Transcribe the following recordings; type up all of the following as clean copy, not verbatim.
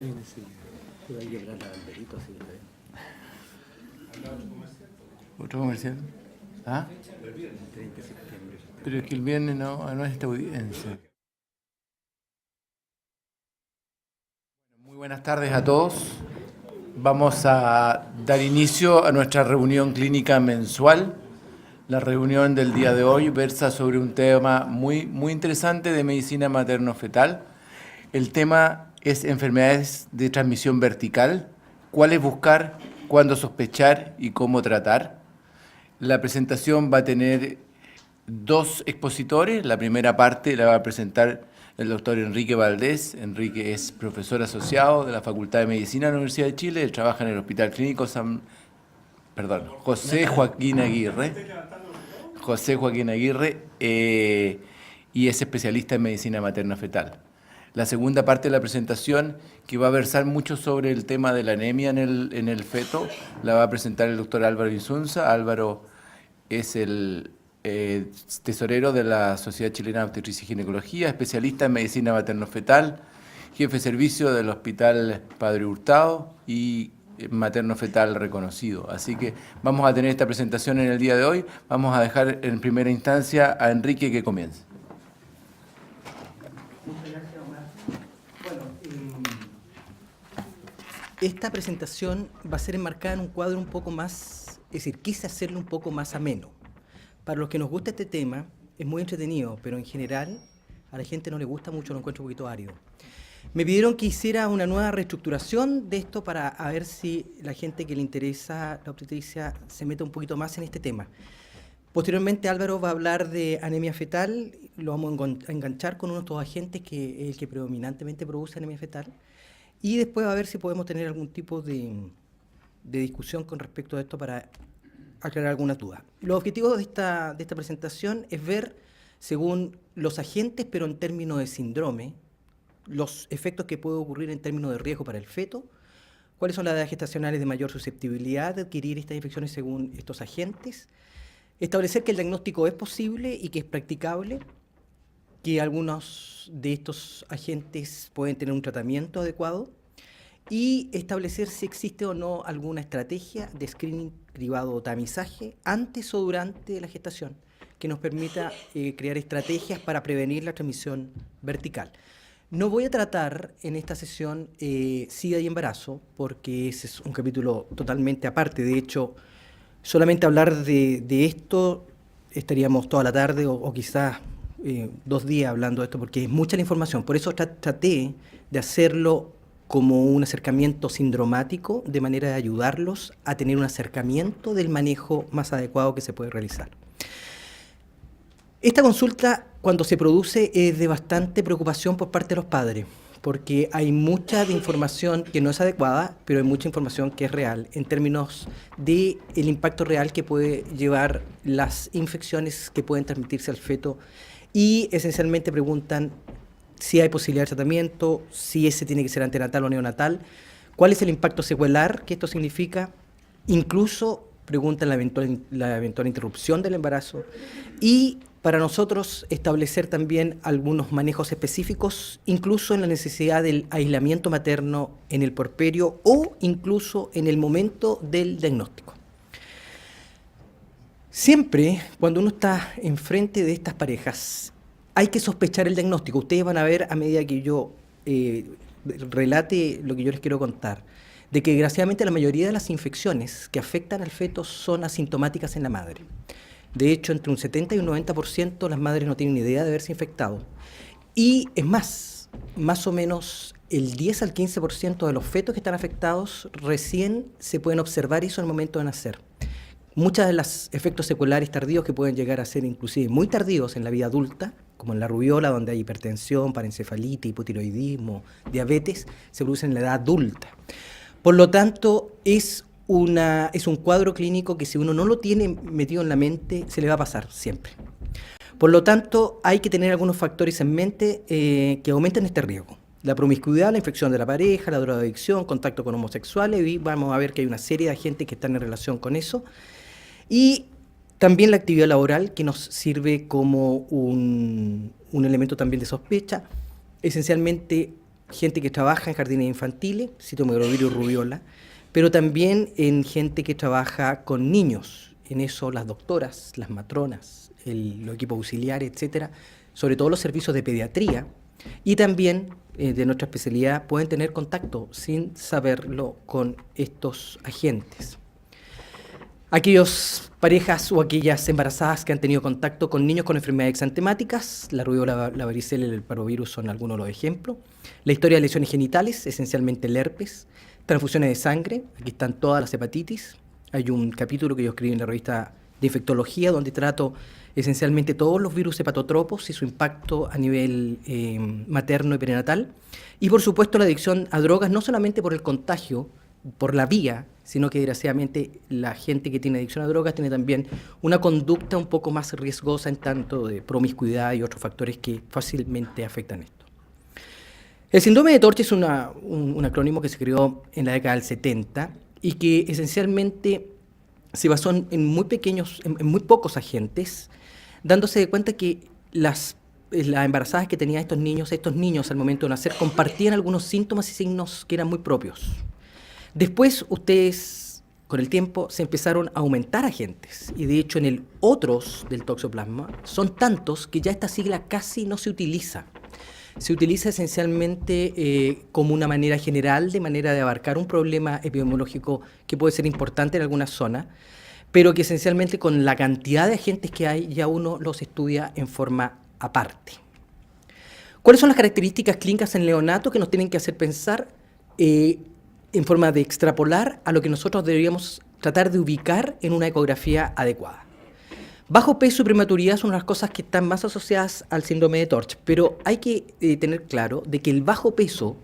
Sí, pero hay que hablar al Alberito, así que está bien. ¿Otro comercial? ¿Ah? El viernes, 30 de septiembre. Pero es que el viernes no es esta audiencia. Muy buenas tardes a todos. Vamos a dar inicio a nuestra reunión clínica mensual. La reunión del día de hoy versa sobre un tema muy interesante de medicina materno-fetal. El tema es enfermedades de transmisión vertical, cuáles buscar, cuándo sospechar y cómo tratar. La presentación va a tener dos expositores. La primera parte la va a presentar el doctor Enrique Valdés. Enrique es profesor asociado de la Facultad de Medicina de la Universidad de Chile. Él trabaja en el Hospital Clínico José Joaquín Aguirre. José Joaquín Aguirre y es especialista en medicina materno-fetal. La segunda parte de la presentación, que va a versar mucho sobre el tema de la anemia en el feto, la va a presentar el doctor Álvaro Insunza. Álvaro es el tesorero de la Sociedad Chilena de Obstetricia y Ginecología, especialista en medicina materno-fetal, jefe de servicio del Hospital Padre Hurtado y materno-fetal reconocido. Así que vamos a tener esta presentación en el día de hoy. Vamos a dejar en primera instancia a Enrique que comience. Muchas gracias, Omar. Esta presentación va a ser enmarcada en un cuadro un poco más, es decir, quise hacerlo un poco más ameno. Para los que nos gusta este tema, es muy entretenido, pero en general a la gente no le gusta mucho, lo encuentro un poquito árido. Me pidieron que hiciera una nueva reestructuración de esto para ver si la gente que le interesa la obstetricia se mete un poquito más en este tema. Posteriormente Álvaro va a hablar de anemia fetal, lo vamos a enganchar con uno de estos agentes que es el que predominantemente produce anemia fetal, y después va a ver si podemos tener algún tipo de discusión con respecto a esto para aclarar algunas dudas. Los objetivos de esta presentación es ver, según los agentes, pero en términos de síndrome, los efectos que puede ocurrir en términos de riesgo para el feto, cuáles son las edades gestacionales de mayor susceptibilidad de adquirir estas infecciones según estos agentes, establecer que el diagnóstico es posible y que es practicable, que algunos de estos agentes pueden tener un tratamiento adecuado, y establecer si existe o no alguna estrategia de screening, cribado o tamizaje antes o durante la gestación que nos permita crear estrategias para prevenir la transmisión vertical. No voy a tratar en esta sesión SIDA y embarazo, porque ese es un capítulo totalmente aparte. De hecho, solamente hablar de esto estaríamos toda la tarde o quizás 2 días hablando de esto, porque es mucha la información. Por eso traté de hacerlo como un acercamiento sindromático, de manera de ayudarlos a tener un acercamiento del manejo más adecuado que se puede realizar. Esta consulta, cuando se produce, es de bastante preocupación por parte de los padres, porque hay mucha de información que no es adecuada, pero hay mucha información que es real, en términos del impacto real que puede llevar las infecciones que pueden transmitirse al feto, y esencialmente preguntan si hay posibilidad de tratamiento, si ese tiene que ser antenatal o neonatal, cuál es el impacto secuelar que esto significa, incluso preguntan la eventual interrupción del embarazo, y para nosotros establecer también algunos manejos específicos, incluso en la necesidad del aislamiento materno en el puerperio o incluso en el momento del diagnóstico. Siempre, cuando uno está enfrente de estas parejas, hay que sospechar el diagnóstico. Ustedes van a ver a medida que yo relate lo que yo les quiero contar, de que desgraciadamente la mayoría de las infecciones que afectan al feto son asintomáticas en la madre. De hecho, entre un 70 y un 90% las madres no tienen ni idea de haberse infectado. Y es más o menos el 10 al 15% de los fetos que están afectados recién se pueden observar, y eso en el momento de nacer. Muchos de los efectos seculares tardíos, que pueden llegar a ser inclusive muy tardíos en la vida adulta, como en la rubiola, donde hay hipertensión, parencefalitis, hipotiroidismo, diabetes, se producen en la edad adulta. Por lo tanto, es un cuadro clínico que si uno no lo tiene metido en la mente, se le va a pasar siempre. Por lo tanto, hay que tener algunos factores en mente que aumenten este riesgo. La promiscuidad, la infección de la pareja, la drogadicción, contacto con homosexuales, y vamos a ver que hay una serie de agentes que están en relación con eso. Y también la actividad laboral, que nos sirve como un elemento también de sospecha. Esencialmente, gente que trabaja en jardines infantiles, citomegalovirus rubiola, pero también en gente que trabaja con niños. En eso las doctoras, las matronas, los equipos auxiliares, etcétera, sobre todo los servicios de pediatría, y también de nuestra especialidad pueden tener contacto sin saberlo con estos agentes. Aquellas parejas o aquellas embarazadas que han tenido contacto con niños con enfermedades exantemáticas, la rubiola, la varicela y el parvovirus son algunos de los ejemplos. La historia de lesiones genitales, esencialmente el herpes. Transfusiones de sangre, aquí están todas las hepatitis. Hay un capítulo que yo escribí en la revista de infectología donde trato esencialmente todos los virus hepatotropos y su impacto a nivel materno y perinatal. Y por supuesto la adicción a drogas, no solamente por el contagio, por la vía, sino que desgraciadamente la gente que tiene adicción a drogas tiene también una conducta un poco más riesgosa en tanto de promiscuidad y otros factores que fácilmente afectan esto. El síndrome de Torch es un acrónimo que se creó en la década del 70 y que esencialmente se basó en muy pocos agentes, dándose de cuenta que las embarazadas que tenían estos niños al momento de nacer compartían algunos síntomas y signos que eran muy propios. Después ustedes, con el tiempo, se empezaron a aumentar agentes y de hecho en el otros del toxoplasma son tantos que ya esta sigla casi no se utiliza. Se utiliza esencialmente como una manera general de manera de abarcar un problema epidemiológico que puede ser importante en alguna zona, pero que esencialmente con la cantidad de agentes que hay ya uno los estudia en forma aparte. ¿Cuáles son las características clínicas en neonato que nos tienen que hacer pensar en forma de extrapolar a lo que nosotros deberíamos tratar de ubicar en una ecografía adecuada? Bajo peso y prematuridad son las cosas que están más asociadas al síndrome de Torch, pero hay que tener claro de que el bajo peso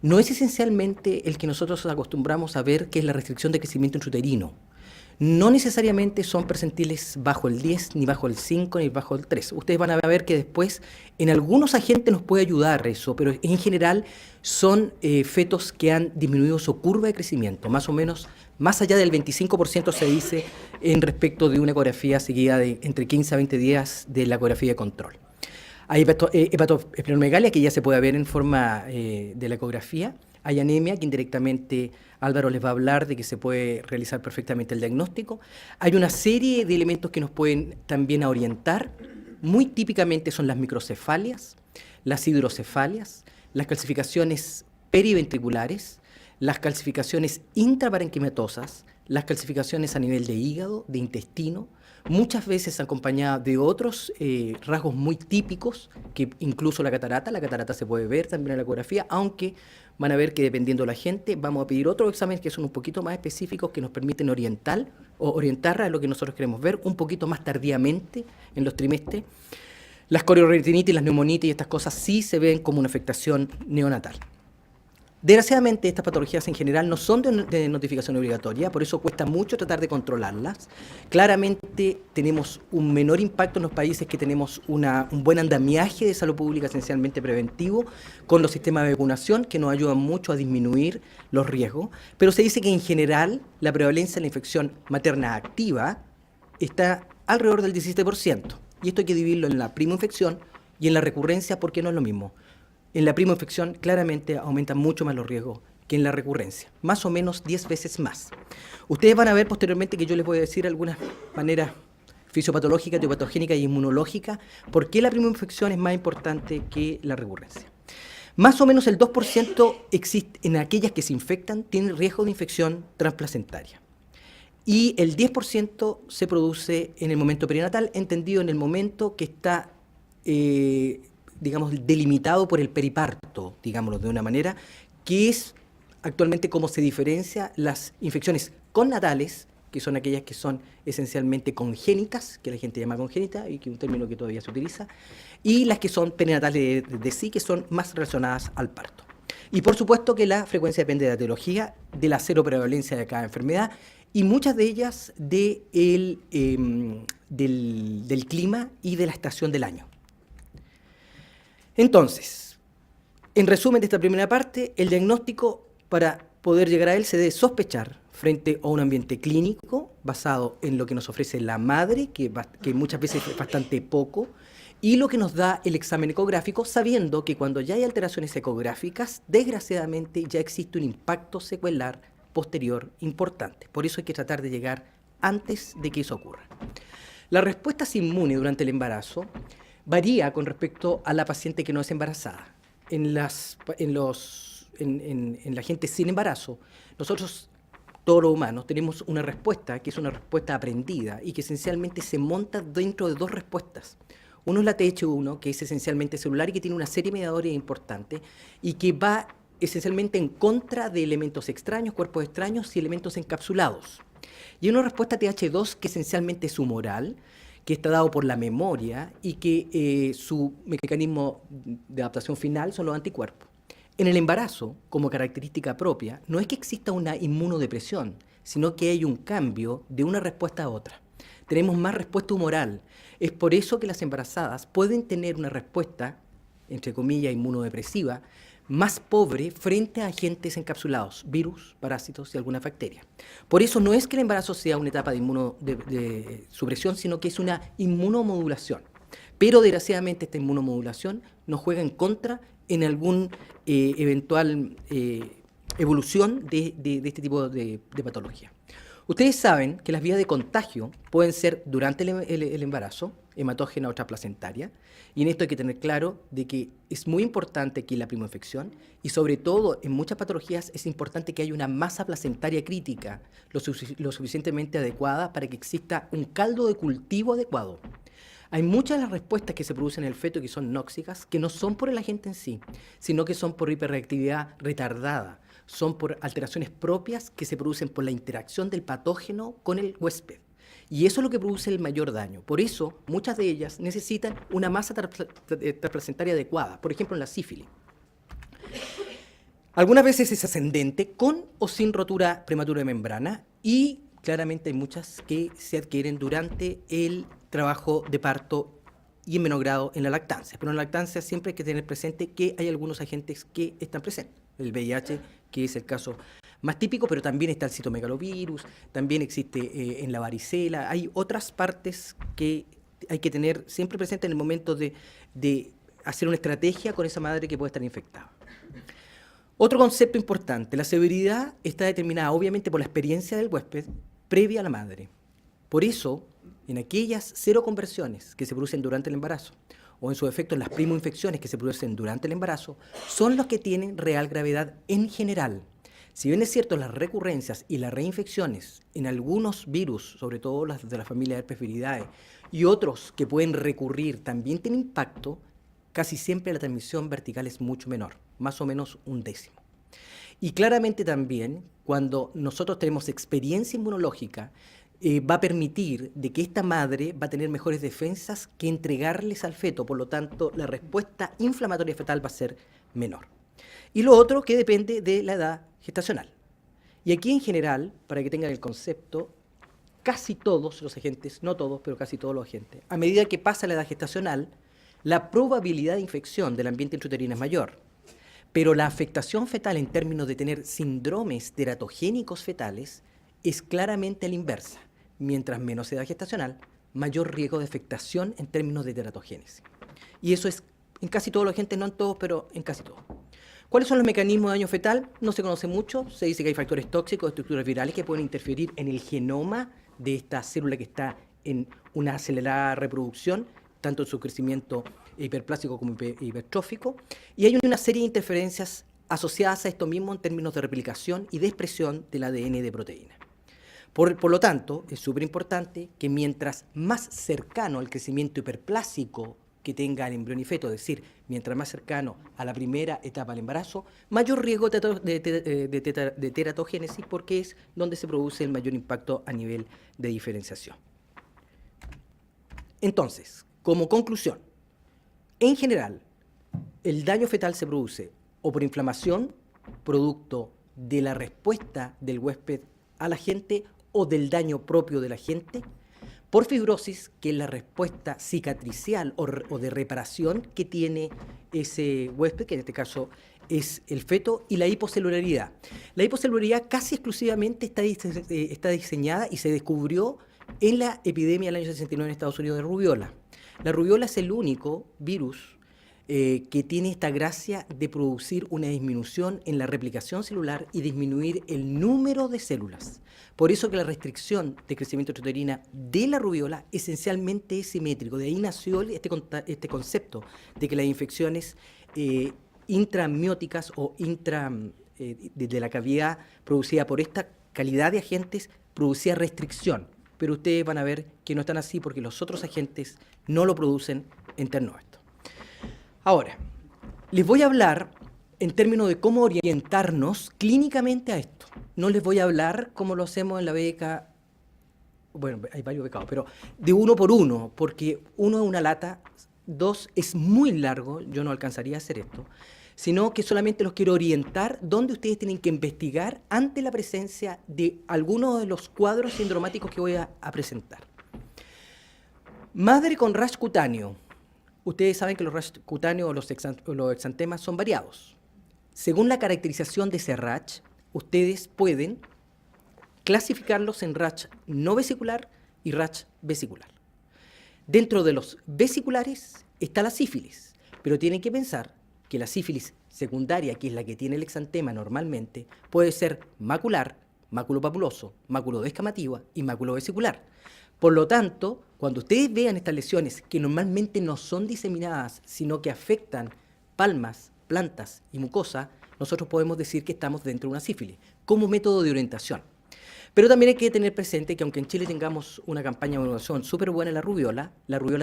no es esencialmente el que nosotros acostumbramos a ver, que es la restricción de crecimiento intrauterino. No necesariamente son percentiles bajo el 10, ni bajo el 5, ni bajo el 3. Ustedes van a ver que después en algunos agentes nos puede ayudar eso, pero en general son fetos que han disminuido su curva de crecimiento, más o menos más allá del 25% se dice en respecto de una ecografía seguida de entre 15 a 20 días de la ecografía de control. Hay hepatosplenomegalia que ya se puede ver en forma de la ecografía. Hay anemia que indirectamente Álvaro les va a hablar de que se puede realizar perfectamente el diagnóstico. Hay una serie de elementos que nos pueden también orientar. Muy típicamente son las microcefalias, las hidrocefalias, las calcificaciones periventriculares, las calcificaciones intraparenquimatosas, las calcificaciones a nivel de hígado, de intestino, muchas veces acompañadas de otros rasgos muy típicos, que incluso la catarata se puede ver también en la ecografía, aunque van a ver que dependiendo de la gente vamos a pedir otros exámenes que son un poquito más específicos que nos permiten orientar a lo que nosotros queremos ver un poquito más tardíamente en los trimestres. Las coriorretinitis, las neumonitis y estas cosas sí se ven como una afectación neonatal. Desgraciadamente, estas patologías en general no son de notificación obligatoria, por eso cuesta mucho tratar de controlarlas. Claramente tenemos un menor impacto en los países que tenemos un buen andamiaje de salud pública esencialmente preventivo, con los sistemas de vacunación que nos ayudan mucho a disminuir los riesgos, pero se dice que en general la prevalencia de la infección materna activa está alrededor del 17%, y esto hay que dividirlo en la primoinfección y en la recurrencia porque no es lo mismo. En la primoinfección claramente aumentan mucho más los riesgos que en la recurrencia, más o menos 10 veces más. Ustedes van a ver posteriormente que yo les voy a decir algunas maneras fisiopatológicas, patogénicas y inmunológicas por qué la primoinfección es más importante que la recurrencia. Más o menos el 2% existe en aquellas que se infectan tienen riesgo de infección transplacentaria. Y el 10% se produce en el momento perinatal, entendido en el momento que está digamos, delimitado por el periparto, digámoslo de una manera, que es actualmente cómo se diferencia las infecciones connatales, que son aquellas que son esencialmente congénitas, que la gente llama congénita, y que es un término que todavía se utiliza, y las que son perinatales de sí, que son más relacionadas al parto. Y por supuesto que la frecuencia depende de la etiología, de la seroprevalencia de cada enfermedad, y muchas de ellas del clima y de la estación del año. Entonces, en resumen de esta primera parte, el diagnóstico para poder llegar a él se debe sospechar frente a un ambiente clínico basado en lo que nos ofrece la madre, que muchas veces es bastante poco, y lo que nos da el examen ecográfico, sabiendo que cuando ya hay alteraciones ecográficas, desgraciadamente ya existe un impacto secuelar posterior importante. Por eso hay que tratar de llegar antes de que eso ocurra. La respuesta inmune durante el embarazo varía con respecto a la paciente que no es embarazada. En la gente sin embarazo, nosotros, todos los humanos, tenemos una respuesta que es una respuesta aprendida y que esencialmente se monta dentro de dos respuestas. Uno es la TH1, que es esencialmente celular y que tiene una serie de mediadores importantes y que va esencialmente en contra de elementos extraños, cuerpos extraños y elementos encapsulados. Y una respuesta TH2 que esencialmente es humoral, que está dado por la memoria y que su mecanismo de adaptación final son los anticuerpos. En el embarazo, como característica propia, no es que exista una inmunodepresión, sino que hay un cambio de una respuesta a otra. Tenemos más respuesta humoral. Es por eso que las embarazadas pueden tener una respuesta, entre comillas, inmunodepresiva, más pobre frente a agentes encapsulados, virus, parásitos y algunas bacterias. Por eso no es que el embarazo sea una etapa de supresión, sino que es una inmunomodulación. Pero desgraciadamente esta inmunomodulación nos juega en contra en algún eventual evolución de este tipo de patología. Ustedes saben que las vías de contagio pueden ser durante el embarazo, hematógena o transplacentaria, y en esto hay que tener claro de que es muy importante aquí la primoinfección y sobre todo en muchas patologías es importante que haya una masa placentaria crítica lo suficientemente adecuada para que exista un caldo de cultivo adecuado. Hay muchas de las respuestas que se producen en el feto que son nóxicas, que no son por el agente en sí, sino que son por hiperreactividad retardada, son por alteraciones propias que se producen por la interacción del patógeno con el huésped. Y eso es lo que produce el mayor daño. Por eso, muchas de ellas necesitan una masa transplacentaria adecuada, por ejemplo en la sífilis. Algunas veces es ascendente, con o sin rotura prematura de membrana, y claramente hay muchas que se adquieren durante el trabajo de parto y en menor grado en la lactancia. Pero en la lactancia siempre hay que tener presente que hay algunos agentes que están presentes. El VIH, que es el caso más típico, pero también está el citomegalovirus, también existe en la varicela. Hay otras partes que hay que tener siempre presente en el momento de hacer una estrategia con esa madre que puede estar infectada. Otro concepto importante, la severidad está determinada obviamente por la experiencia del huésped previa a la madre. Por eso, en aquellas seroconversiones que se producen durante el embarazo, o en su efecto en las primoinfecciones que se producen durante el embarazo, son los que tienen real gravedad en general. Si bien es cierto, las recurrencias y las reinfecciones en algunos virus, sobre todo las de la familia Herpes viridae, y otros que pueden recurrir también tienen impacto, casi siempre la transmisión vertical es mucho menor, más o menos 1/10. Y claramente también, cuando nosotros tenemos experiencia inmunológica, va a permitir de que esta madre va a tener mejores defensas que entregarles al feto, por lo tanto la respuesta inflamatoria fetal va a ser menor. Y lo otro que depende de la edad gestacional. Y aquí en general, para que tengan el concepto, casi todos los agentes, no todos, pero casi todos los agentes, a medida que pasa la edad gestacional, la probabilidad de infección del ambiente intrauterino es mayor. Pero la afectación fetal en términos de tener síndromes teratogénicos fetales es claramente la inversa. Mientras menos edad gestacional, mayor riesgo de afectación en términos de teratogénesis. Y eso es en casi todos los agentes, no en todos, pero en casi todos. ¿Cuáles son los mecanismos de daño fetal? No se conoce mucho. Se dice que hay factores tóxicos, estructuras virales que pueden interferir en el genoma de esta célula que está en una acelerada reproducción, tanto en su crecimiento hiperplástico como hipertrófico. Y hay una serie de interferencias asociadas a esto mismo en términos de replicación y de expresión del ADN de proteína. Por lo tanto, es súper importante que mientras más cercano al crecimiento hiperplásico que tenga el embrión y feto, es decir, mientras más cercano a la primera etapa del embarazo, mayor riesgo de teratogénesis, porque es donde se produce el mayor impacto a nivel de diferenciación. Entonces, como conclusión, en general, el daño fetal se produce o por inflamación, producto de la respuesta del huésped al agente o del daño propio del agente, por fibrosis, que es la respuesta cicatricial o de reparación que tiene ese huésped, que en este caso es el feto, y la hipocelularidad. La hipocelularidad casi exclusivamente está diseñada y se descubrió en la epidemia del año 69 en Estados Unidos de rubiola. La rubiola es el único virus que tiene esta gracia de producir una disminución en la replicación celular y disminuir el número de células. Por eso que la restricción de crecimiento intrauterina de la rubiola esencialmente es simétrico. De ahí nació este concepto de que las infecciones intraamnióticas o de la cavidad producida por esta calidad de agentes producía restricción. Pero ustedes van a ver que no están así porque los otros agentes no lo producen en términos de esto. Ahora, les voy a hablar en términos de cómo orientarnos clínicamente a esto. No les voy a hablar como lo hacemos en la beca, bueno, hay varios becados, pero de uno por uno, porque uno es una lata, dos es muy largo, yo no alcanzaría a hacer esto, sino que solamente los quiero orientar dónde ustedes tienen que investigar ante la presencia de algunos de los cuadros sindromáticos que voy a presentar. Madre con rash cutáneo. Ustedes saben que los rash cutáneos o los exantemas son variados. Según la caracterización de ese rash, ustedes pueden clasificarlos en rash no vesicular y rash vesicular. Dentro de los vesiculares está la sífilis, pero tienen que pensar que la sífilis secundaria, que es la que tiene el exantema normalmente, puede ser macular, maculopapuloso, maculodescamativa y maculovesicular. Por lo tanto, cuando ustedes vean estas lesiones que normalmente no son diseminadas, sino que afectan palmas, plantas y mucosa, nosotros podemos decir que estamos dentro de una sífilis, como método de orientación. Pero también hay que tener presente que aunque en Chile tengamos una campaña de vacunación súper buena en la rubiola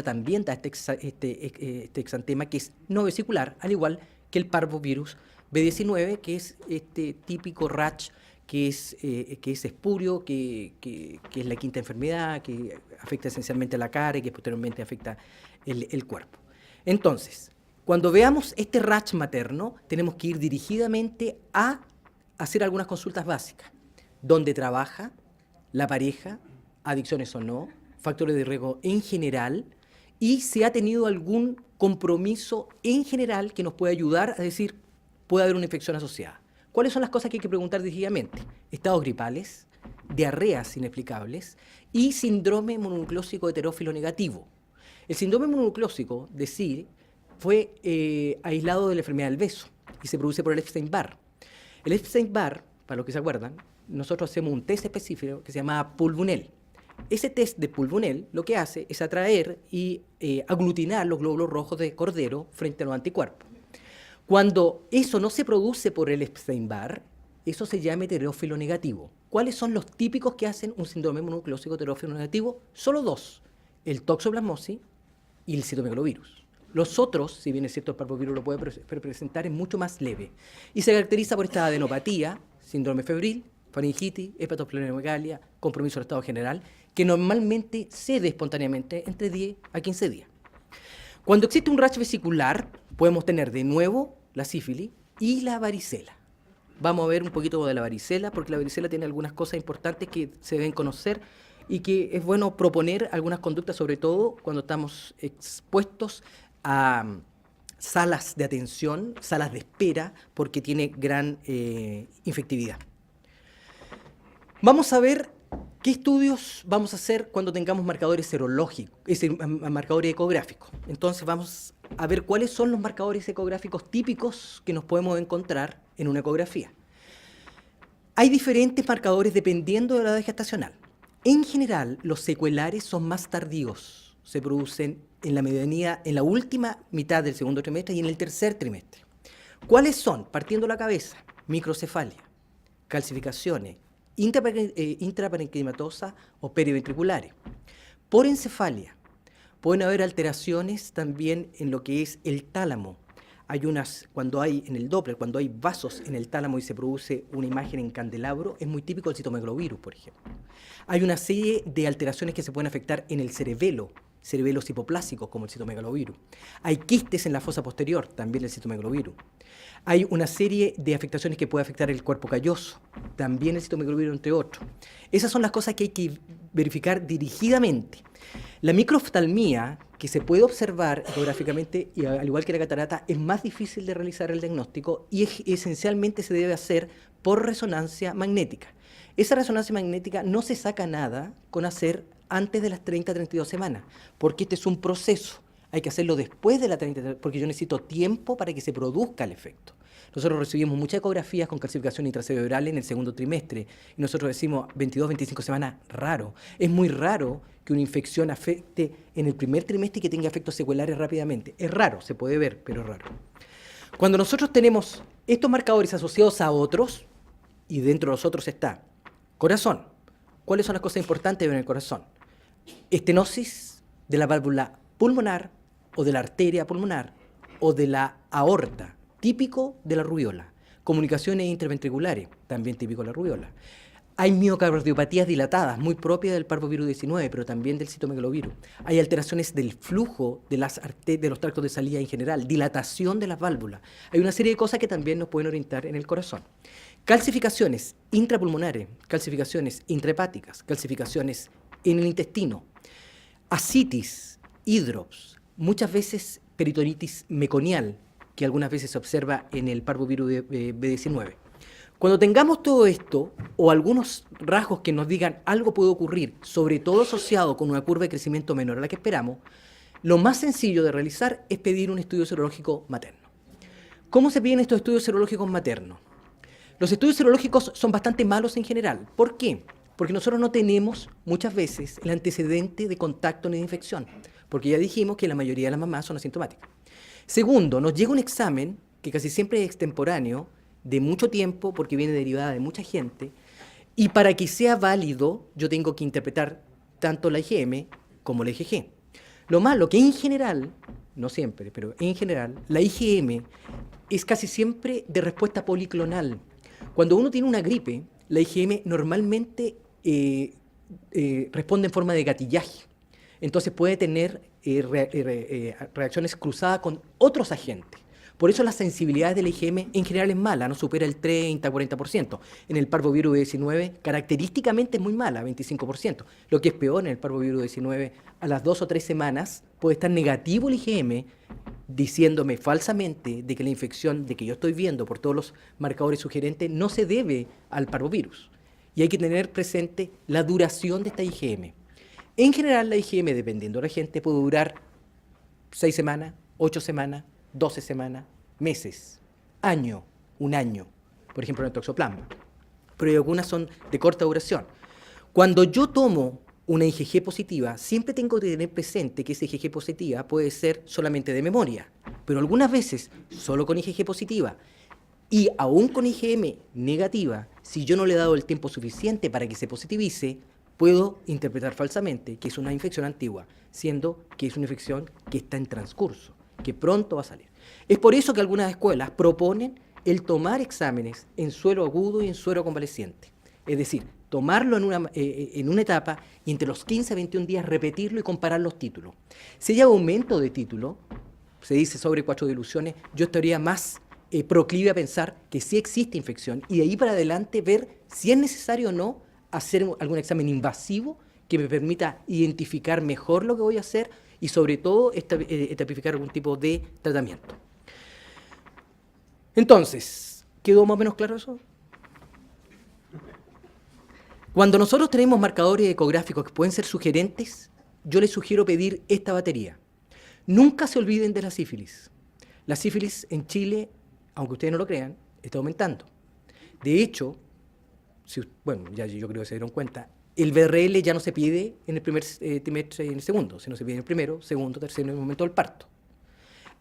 también da este exantema que es no vesicular, al igual que el parvovirus B19, que es este típico rash que es espurio, que es la quinta enfermedad, que afecta esencialmente a la cara y que posteriormente afecta el cuerpo. Entonces, cuando veamos este rash materno, tenemos que ir dirigidamente a hacer algunas consultas básicas. ¿Dónde trabaja la pareja? ¿Adicciones o no? Factores de riesgo en general. Y si ha tenido algún compromiso en general que nos pueda ayudar a decir, puede haber una infección asociada. ¿Cuáles son las cosas que hay que preguntar dirigidamente? Estados gripales, diarreas inexplicables y síndrome mononucleósico heterófilo negativo. El síndrome mononucleósico, fue aislado de la enfermedad del beso y se produce por el Epstein-Barr. El Epstein-Barr, para los que se acuerdan, nosotros hacemos un test específico que se llama Pulbunel. Ese test de Pulbunel lo que hace es atraer y aglutinar los glóbulos rojos de cordero frente a los anticuerpos. Cuando eso no se produce por el Epstein-Barr, eso se llama heterófilo negativo. ¿Cuáles son los típicos que hacen un síndrome mononucleósico heterófilo negativo? Solo dos, el toxoplasmosis y el citomegalovirus. Los otros, si bien es cierto el parvovirus lo puede presentar, es mucho más leve. Y se caracteriza por esta adenopatía, síndrome febril, faringitis, hepatosplenomegalia, compromiso del estado general, que normalmente cede espontáneamente entre 10 a 15 días. Cuando existe un rash vesicular, podemos tener de nuevo la sífilis y la varicela. Vamos a ver un poquito de la varicela, porque la varicela tiene algunas cosas importantes que se deben conocer y que es bueno proponer algunas conductas, sobre todo cuando estamos expuestos a salas de atención, salas de espera, porque tiene gran infectividad. Vamos a ver qué estudios vamos a hacer cuando tengamos marcadores serológicos, marcadores ecográficos. Entonces vamos a ver cuáles son los marcadores ecográficos típicos que nos podemos encontrar en una ecografía. Hay diferentes marcadores dependiendo de la edad gestacional. En general, los secuelares son más tardíos, se producen en la última mitad del segundo trimestre y en el tercer trimestre. ¿Cuáles son? Partiendo la cabeza, microcefalia, calcificaciones, intraparenchymatosas o periventriculares. Por encefalia, pueden haber alteraciones también en lo que es el tálamo. Cuando hay en el Doppler, cuando hay vasos en el tálamo y se produce una imagen en candelabro, es muy típico el citomegalovirus, por ejemplo. Hay una serie de alteraciones que se pueden afectar en el cerebelos hipoplásicos, como el citomegalovirus. Hay quistes en la fosa posterior, también el citomegalovirus. Hay una serie de afectaciones que puede afectar el cuerpo calloso, también el citomegalovirus, entre otros. Esas son las cosas que hay que verificar dirigidamente. La microftalmía, que se puede observar ecográficamente, y al igual que la catarata, es más difícil de realizar el diagnóstico y esencialmente se debe hacer por resonancia magnética. Esa resonancia magnética no se saca nada con hacer antes de las 30-32 semanas, porque este es un proceso hay que hacerlo después de la 30, porque yo necesito tiempo para que se produzca el efecto. Nosotros recibimos muchas ecografías con calcificación intracerebral en el segundo trimestre y nosotros decimos 22, 25 semanas, raro. Es muy raro que una infección afecte en el primer trimestre y que tenga efectos seculares rápidamente. Es raro, se puede ver, pero es raro. Cuando nosotros tenemos estos marcadores asociados a otros, y dentro de los otros está corazón. ¿Cuáles son las cosas importantes en el corazón? Estenosis de la válvula pulmonar o de la arteria pulmonar o de la aorta, típico de la rubiola. Comunicaciones interventriculares, también típico de la rubiola. Hay miocardiopatías dilatadas, muy propias del parvovirus 19, pero también del citomegalovirus. Hay alteraciones del flujo de los tractos de salida en general, dilatación de las válvulas. Hay una serie de cosas que también nos pueden orientar en el corazón. Calcificaciones intrapulmonares, calcificaciones intrahepáticas, calcificaciones en el intestino, ascitis, hidrops, muchas veces peritonitis meconial, que algunas veces se observa en el parvovirus B19. Cuando tengamos todo esto, o algunos rasgos que nos digan algo puede ocurrir, sobre todo asociado con una curva de crecimiento menor a la que esperamos, lo más sencillo de realizar es pedir un estudio serológico materno. ¿Cómo se piden estos estudios serológicos maternos? Los estudios serológicos son bastante malos en general. ¿Por qué? Porque nosotros no tenemos muchas veces el antecedente de contacto ni de infección, porque ya dijimos que la mayoría de las mamás son asintomáticas. Segundo, nos llega un examen que casi siempre es extemporáneo, de mucho tiempo, porque viene derivada de mucha gente, y para que sea válido, yo tengo que interpretar tanto la IgM como la IgG. Lo malo que en general, no siempre, pero en general, la IgM es casi siempre de respuesta policlonal. Cuando uno tiene una gripe, la IgM normalmente responde en forma de gatillaje. Entonces puede tener reacciones cruzadas con otros agentes. Por eso la sensibilidad de la IgM en general es mala, no supera el 30-40%. En el parvovirus 19 característicamente es muy mala, 25%. Lo que es peor, en el parvovirus 19 a las 2 o 3 semanas puede estar negativo el IgM, diciéndome falsamente de que la infección de que yo estoy viendo por todos los marcadores sugerentes no se debe al parvovirus. Y hay que tener presente la duración de esta IgM. En general la IgM, dependiendo de la gente, puede durar 6 semanas, 8 semanas, 12 semanas, meses, año, un año, por ejemplo en el toxoplasma. Pero algunas son de corta duración. Cuando yo tomo una IgG positiva, siempre tengo que tener presente que esa IgG positiva puede ser solamente de memoria, pero algunas veces solo con IgG positiva y aún con IgM negativa, si yo no le he dado el tiempo suficiente para que se positivice, puedo interpretar falsamente que es una infección antigua, siendo que es una infección que está en transcurso, que pronto va a salir. Es por eso que algunas escuelas proponen el tomar exámenes en suero agudo y en suero convaleciente. Es decir, tomarlo en una etapa y entre los 15 a 21 días repetirlo y comparar los títulos. Si hay aumento de título, se dice sobre 4 diluciones, yo estaría más proclive a pensar que sí existe infección y de ahí para adelante ver si es necesario o no hacer algún examen invasivo que me permita identificar mejor lo que voy a hacer y sobre todo etapificar algún tipo de tratamiento. Entonces, ¿quedó más o menos claro eso? Cuando nosotros tenemos marcadores ecográficos que pueden ser sugerentes, yo les sugiero pedir esta batería. Nunca se olviden de la sífilis. La sífilis en Chile, aunque ustedes no lo crean, está aumentando. De hecho, ya yo creo que se dieron cuenta, el BRL ya no se pide en el primer trimestre y en el segundo, sino se pide en el primero, segundo, tercero, en el momento del parto.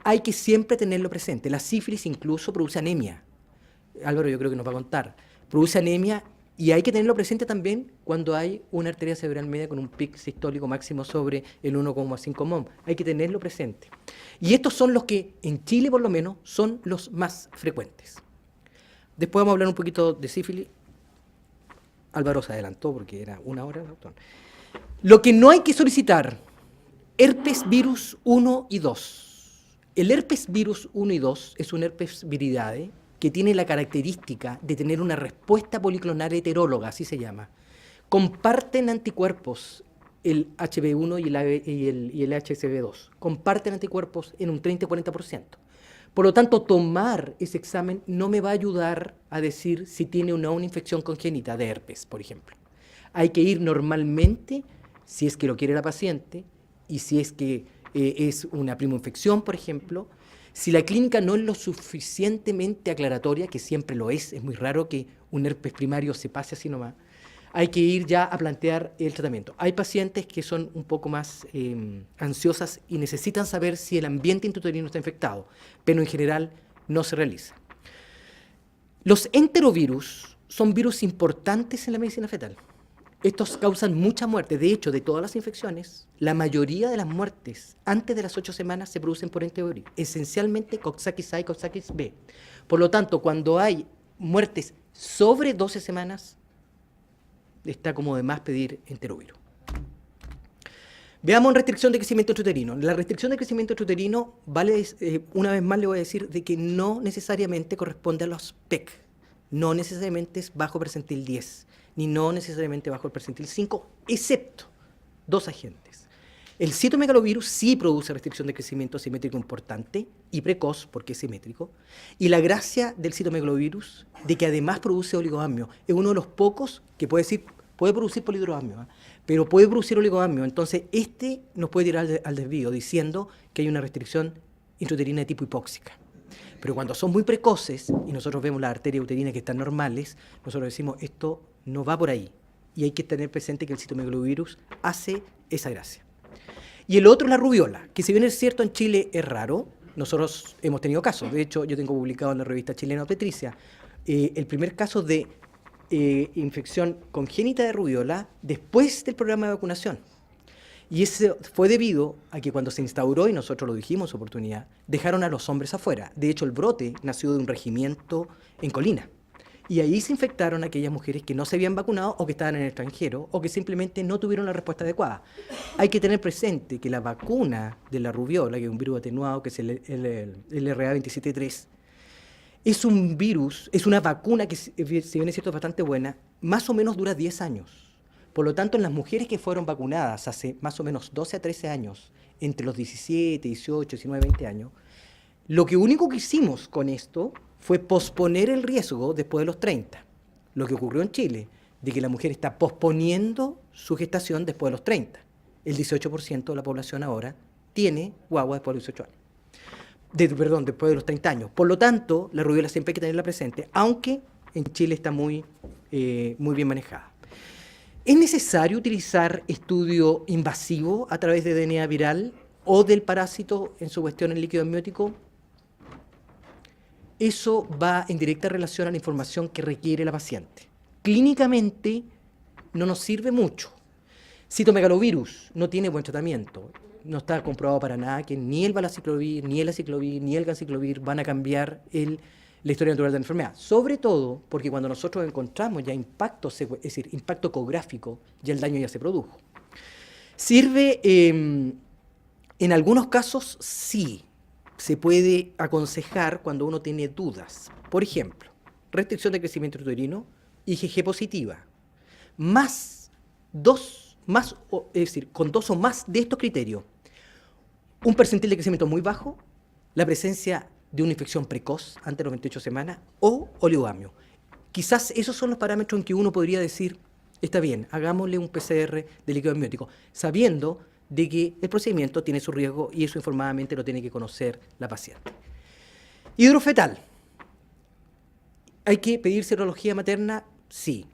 Hay que siempre tenerlo presente. La sífilis incluso produce anemia. Álvaro yo creo que nos va a contar. Produce anemia y hay que tenerlo presente también cuando hay una arteria cerebral media con un pic sistólico máximo sobre el 1,5 mom. Hay que tenerlo presente. Y estos son los que, en Chile por lo menos, son los más frecuentes. Después vamos a hablar un poquito de sífilis. Álvaro se adelantó porque era una hora. Doctor. Lo que no hay que solicitar, herpes virus 1 y 2. El herpes virus 1 y 2 es un herpes viridae que tiene la característica de tener una respuesta policlonal heteróloga, así se llama. Comparten anticuerpos el HB1 y el HCV2. Comparten anticuerpos en un 30-40%. Por lo tanto, tomar ese examen no me va a ayudar a decir si tiene o no una infección congénita de herpes, por ejemplo. Hay que ir normalmente, si es que lo quiere la paciente, y si es que es una primoinfección, por ejemplo. Si la clínica no es lo suficientemente aclaratoria, que siempre lo es muy raro que un herpes primario se pase así nomás, hay que ir ya a plantear el tratamiento. Hay pacientes que son un poco más ansiosas y necesitan saber si el ambiente intrauterino está infectado, pero en general no se realiza. Los enterovirus son virus importantes en la medicina fetal. Estos causan mucha muerte. De hecho, de todas las infecciones, la mayoría de las muertes antes de las 8 semanas se producen por enterovirus, esencialmente Coxsackie A y Coxsackie B. Por lo tanto, cuando hay muertes sobre 12 semanas, está como de más pedir enterovirus. Veamos restricción de crecimiento intrauterino. La restricción de crecimiento intrauterino, vale, una vez más le voy a decir de que no necesariamente corresponde a los PEC. No necesariamente es bajo percentil 10, ni no necesariamente bajo el percentil 5, excepto 2 agentes. El citomegalovirus sí produce restricción de crecimiento simétrico importante y precoz, porque es simétrico, y la gracia del citomegalovirus de que además produce oligoamio. Es uno de los pocos que puede producir polidroamio, pero puede producir oligoamio. Entonces, este nos puede tirar al desvío diciendo que hay una restricción intrauterina de tipo hipóxica. Pero cuando son muy precoces y nosotros vemos las arterias uterinas que están normales, nosotros decimos, esto no va por ahí. Y hay que tener presente que el citomegalovirus hace esa gracia. Y el otro es la rubiola, que si bien es cierto en Chile es raro, nosotros hemos tenido casos. De hecho, yo tengo publicado en la revista chilena Obstetricia el primer caso de infección congénita de rubiola después del programa de vacunación. Y eso fue debido a que cuando se instauró, y nosotros lo dijimos en su oportunidad, dejaron a los hombres afuera. De hecho, el brote nació de un regimiento en Colina. Y ahí se infectaron aquellas mujeres que no se habían vacunado o que estaban en el extranjero o que simplemente no tuvieron la respuesta adecuada. Hay que tener presente que la vacuna de la rubiola, que es un virus atenuado, que es el RA273, es un virus, es una vacuna que, si bien es cierto, es bastante buena, más o menos dura 10 años. Por lo tanto, en las mujeres que fueron vacunadas hace más o menos 12 a 13 años, entre los 17, 18, 19, 20 años, lo único que hicimos con esto fue posponer el riesgo después de los 30. Lo que ocurrió en Chile, de que la mujer está posponiendo su gestación después de los 30. El 18% de la población ahora tiene guagua después de los 18 años. Después de los 30 años. Por lo tanto, la rubiola siempre hay que tenerla presente, aunque en Chile está muy bien manejada. ¿Es necesario utilizar estudio invasivo a través de DNA viral o del parásito en su cuestión en líquido amniótico? Eso va en directa relación a la información que requiere la paciente. Clínicamente no nos sirve mucho. Citomegalovirus no tiene buen tratamiento. No está comprobado para nada que ni el valaciclovir, ni el aciclovir, ni el ganciclovir van a cambiar la historia natural de la enfermedad. Sobre todo porque cuando nosotros encontramos ya impacto, es decir, impacto ecográfico, ya el daño ya se produjo. Sirve, en algunos casos sí, se puede aconsejar cuando uno tiene dudas. Por ejemplo, restricción de crecimiento uterino, IgG positiva, es decir, con 2 o más de estos criterios, un percentil de crecimiento muy bajo, la presencia de una infección precoz antes de las 28 semanas o oligoamio. Quizás esos son los parámetros en que uno podría decir, está bien, hagámosle un PCR de líquido amniótico, sabiendo de que el procedimiento tiene su riesgo y eso informadamente lo tiene que conocer la paciente. Hidrofetal. ¿Hay que pedir serología materna? Sí.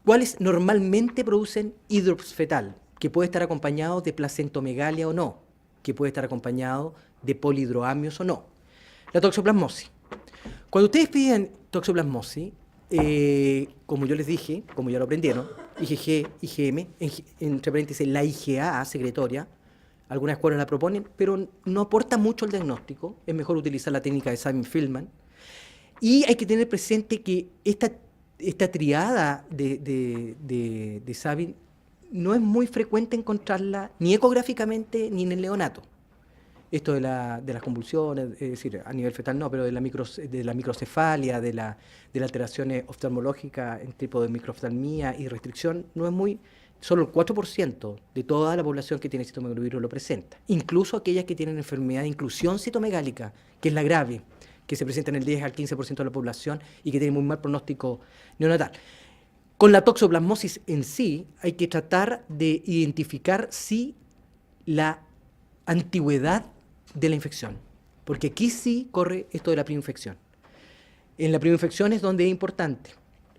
¿Cuáles normalmente producen hidrofetal? Que puede estar acompañado de placentomegalia o no, que puede estar acompañado de polidroamios o no. La toxoplasmosis. Cuando ustedes piden toxoplasmosis, como yo les dije, como ya lo aprendieron, IgG, IgM, entre paréntesis la IgA secretoria, algunas escuelas la proponen, pero no aporta mucho al diagnóstico, es mejor utilizar la técnica de Sabin-Feldman. Y hay que tener presente que esta triada de Sabin no es muy frecuente encontrarla ni ecográficamente ni en el neonato. Esto de las convulsiones, es decir, a nivel fetal no, pero de la microcefalia, de las alteraciones oftalmológicas en tipo de microftalmía y restricción, no es muy... Solo el 4% de toda la población que tiene citomegalovirus lo presenta. Incluso aquellas que tienen enfermedad de inclusión citomegálica, que es la grave, que se presenta en el 10 al 15% de la población y que tiene muy mal pronóstico neonatal. Con la toxoplasmosis en sí, hay que tratar de identificar si la antigüedad de la infección, porque aquí sí corre esto de la preinfección. En la preinfección es donde es importante,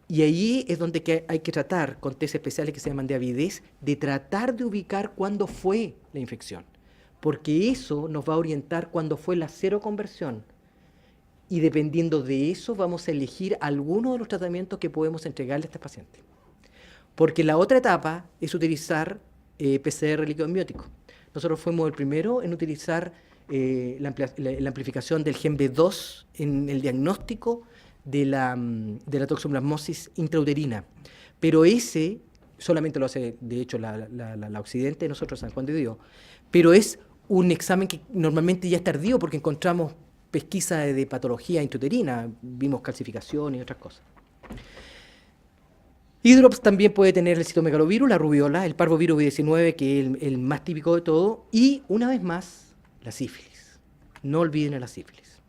y ahí es donde hay que tratar, con test especiales que se llaman de avidez, de tratar de ubicar cuándo fue la infección, porque eso nos va a orientar cuándo fue la seroconversión, y dependiendo de eso vamos a elegir algunos de los tratamientos que podemos entregarle a este paciente. Porque la otra etapa es utilizar PCR líquido amniótico. Nosotros fuimos el primero en utilizar la amplificación del gen B2 en el diagnóstico de la toxoplasmosis intrauterina. Pero ese solamente lo hace, de hecho, la Occidente, nosotros San Juan de Dios. Pero es un examen que normalmente ya es tardío porque encontramos pesquisa de patología intrauterina, vimos calcificación y otras cosas. Hidrops también puede tener el citomegalovirus, la rubiola, el parvovirus B19, que es el más típico de todo, y una vez más, la sífilis. No olviden a la sífilis.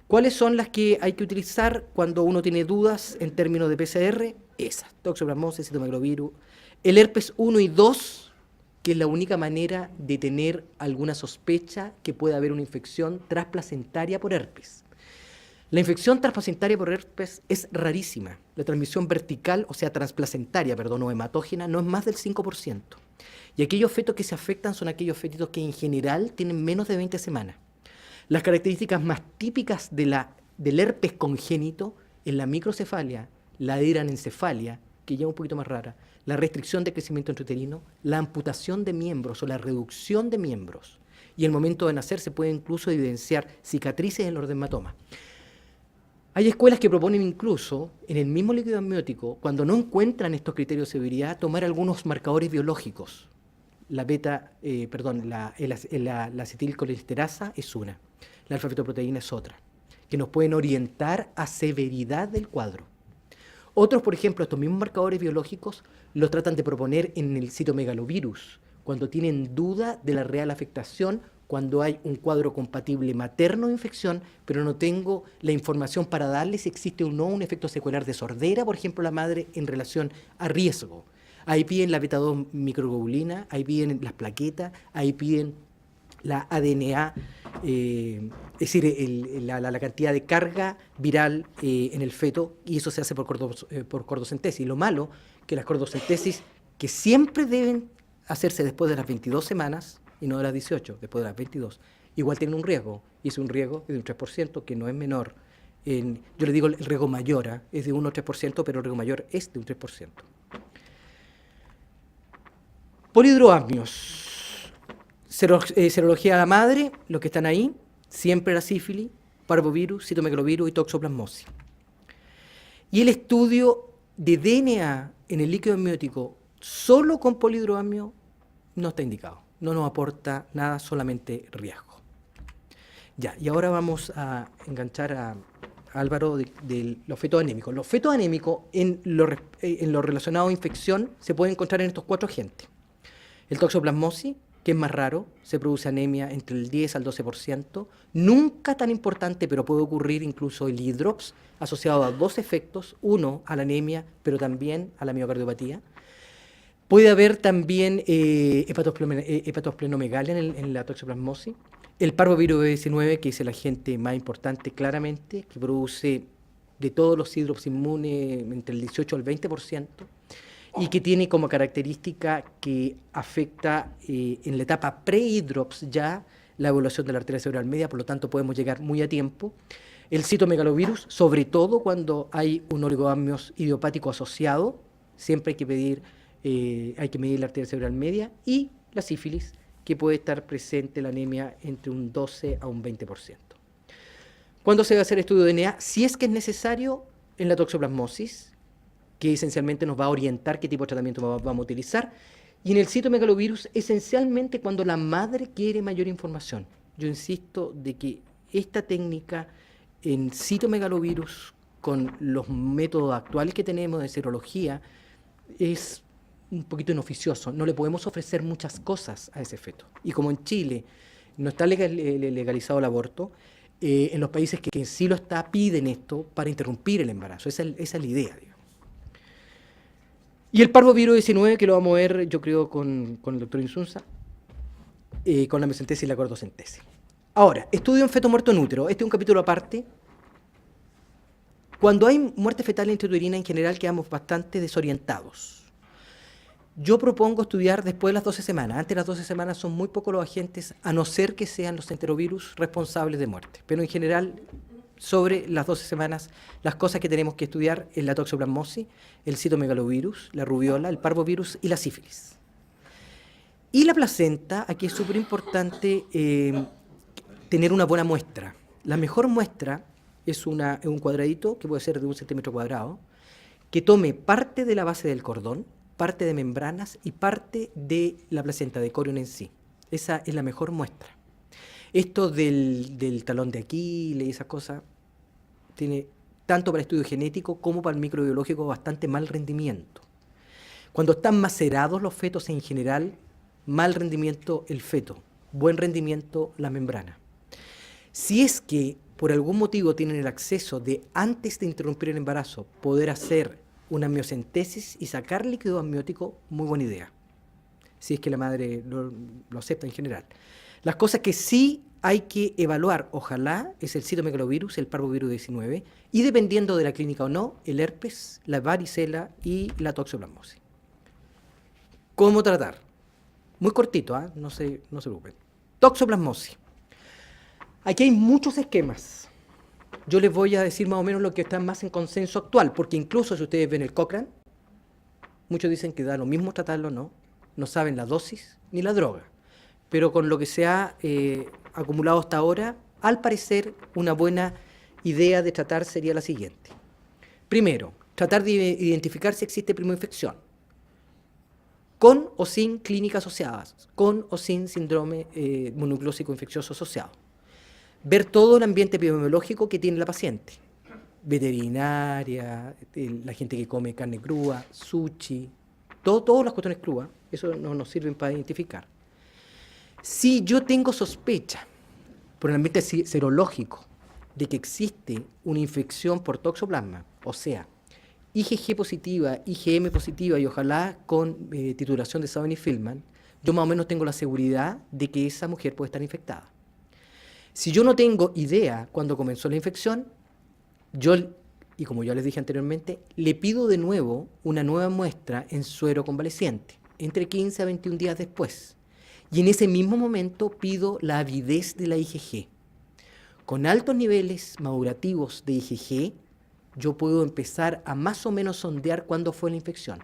¿Cuáles son las que hay que utilizar cuando uno tiene dudas en términos de PCR? Esas, toxoplasmosis, citomegalovirus, el herpes 1 y 2, que es la única manera de tener alguna sospecha que pueda haber una infección transplacentaria por herpes. La infección transplacentaria por herpes es rarísima. La transmisión vertical, o sea, transplacentaria, perdón, o hematógena, no es más del 5%. Y aquellos fetos que se afectan son aquellos fetitos que en general tienen menos de 20 semanas. Las características más típicas del herpes congénito es la microcefalia, la hiranencefalia, que ya es un poquito más rara, la restricción de crecimiento intrauterino, la amputación de miembros o la reducción de miembros. Y en el momento de nacer se puede incluso evidenciar cicatrices en los dermatomas. Hay escuelas que proponen incluso, en el mismo líquido amniótico, cuando no encuentran estos criterios de severidad, tomar algunos marcadores biológicos. La acetilcolinesterasa es una, la alfa-fetoproteína es otra, que nos pueden orientar a severidad del cuadro. Otros, por ejemplo, estos mismos marcadores biológicos los tratan de proponer en el citomegalovirus, cuando tienen duda de la real afectación, cuando hay un cuadro compatible materno-infección, pero no tengo la información para darle si existe o no un efecto secuelar de sordera, por ejemplo, la madre en relación a riesgo. Ahí piden la beta-2 microglobulina, ahí piden las plaquetas, ahí piden la ADNA, es decir, la cantidad de carga viral en el feto, y eso se hace por cordocentesis. Lo malo, que las cordocentesis, que siempre deben hacerse después de las 22 semanas, y no de las 18, después de las 22, igual tienen un riesgo, y es un riesgo de un 3%, que no es menor. Yo le digo el riesgo mayor, es de 1 o 3%, pero el riesgo mayor es de un 3%. Polidroamnios. Serología a la madre, los que están ahí, siempre la sífilis, parvovirus, citomegalovirus y toxoplasmosis. Y el estudio de DNA en el líquido amniótico solo con polidroamnio no está indicado. No nos aporta nada, solamente riesgo. Ya, y ahora vamos a enganchar a Álvaro de los fetos anémicos. Los fetos anémicos en lo relacionado a infección se pueden encontrar en estos 4 agentes. El toxoplasmosis, que es más raro, se produce anemia entre el 10 al 12%, nunca tan importante, pero puede ocurrir incluso el hidrops, asociado a 2 efectos, uno a la anemia, pero también a la miocardiopatía. Puede haber también hepatosplenomegalia en la toxoplasmosis, el parvovirus B19, que es el agente más importante claramente, que produce de todos los hidrops inmunes entre el 18 al 20%, y que tiene como característica que afecta en la etapa pre-hidrops ya la evolución de la arteria cerebral media, por lo tanto podemos llegar muy a tiempo. El citomegalovirus, sobre todo cuando hay un oligoamnios idiopático asociado, siempre hay que medir la arteria cerebral media, y la sífilis, que puede estar presente la anemia entre un 12 a un 20%. ¿Cuándo se va a hacer estudio de DNA? Si es que es necesario, en la toxoplasmosis, que esencialmente nos va a orientar qué tipo de tratamiento vamos a utilizar, y en el citomegalovirus, esencialmente cuando la madre quiere mayor información. Yo insisto de que esta técnica en citomegalovirus, con los métodos actuales que tenemos de serología, es un poquito inoficioso. No le podemos ofrecer muchas cosas a ese feto. Y como en Chile no está legalizado el aborto, en los países que sí lo está, piden esto para interrumpir el embarazo. Esa es la idea, digamos. Y el parvovirus 19, que lo vamos a ver, yo creo, con el doctor Insunza, con la miocentesis y la cordocentesis. Ahora, estudio en feto muerto en útero. Este es un capítulo aparte. Cuando hay muerte fetal intrauterina, en general quedamos bastante desorientados. Yo propongo estudiar después de las 12 semanas. Antes de las 12 semanas son muy pocos los agentes, a no ser que sean los enterovirus responsables de muerte. Pero en general, sobre las 12 semanas, las cosas que tenemos que estudiar es la toxoplasmosis, el citomegalovirus, la rubiola, el parvovirus y la sífilis. Y la placenta, aquí es súper importante tener una buena muestra. La mejor muestra es un cuadradito, que puede ser de 1 centímetro cuadrado, que tome parte de la base del cordón, parte de membranas y parte de la placenta, de corion en sí. Esa es la mejor muestra. Esto del talón de Aquiles y esas cosas, tiene tanto para estudio genético como para el microbiológico bastante mal rendimiento. Cuando están macerados los fetos en general, mal rendimiento el feto, buen rendimiento la membrana. Si es que por algún motivo tienen el acceso de, antes de interrumpir el embarazo, poder hacer una miocentesis y sacar líquido amniótico, muy buena idea. Si es que la madre lo acepta en general. Las cosas que sí hay que evaluar, ojalá, es el citomegalovirus, el parvovirus 19, y dependiendo de la clínica o no, el herpes, la varicela y la toxoplasmosis. ¿Cómo tratar? Muy cortito, ¿eh? No se preocupen. Toxoplasmosis. Aquí hay muchos esquemas. Yo les voy a decir más o menos lo que está más en consenso actual, porque incluso si ustedes ven el Cochrane, muchos dicen que da lo mismo tratarlo o no, no saben la dosis ni la droga. Pero con lo que se ha acumulado hasta ahora, al parecer una buena idea de tratar sería la siguiente. Primero, tratar de identificar si existe primoinfección, con o sin clínicas asociadas, con o sin síndrome mononucleósico infeccioso asociado. Ver todo el ambiente epidemiológico que tiene la paciente, veterinaria, la gente que come carne cruda, sushi, todas las cuestiones crudas, eso nos sirven para identificar. Si yo tengo sospecha por el ambiente serológico de que existe una infección por toxoplasma, o sea, IgG positiva, IgM positiva y ojalá con titulación de Sabin-Filman, yo más o menos tengo la seguridad de que esa mujer puede estar infectada. Si yo no tengo idea cuando comenzó la infección, y como ya les dije anteriormente, le pido de nuevo una nueva muestra en suero convaleciente, entre 15 a 21 días después. Y en ese mismo momento pido la avidez de la IgG. Con altos niveles madurativos de IgG, yo puedo empezar a más o menos sondear cuándo fue la infección.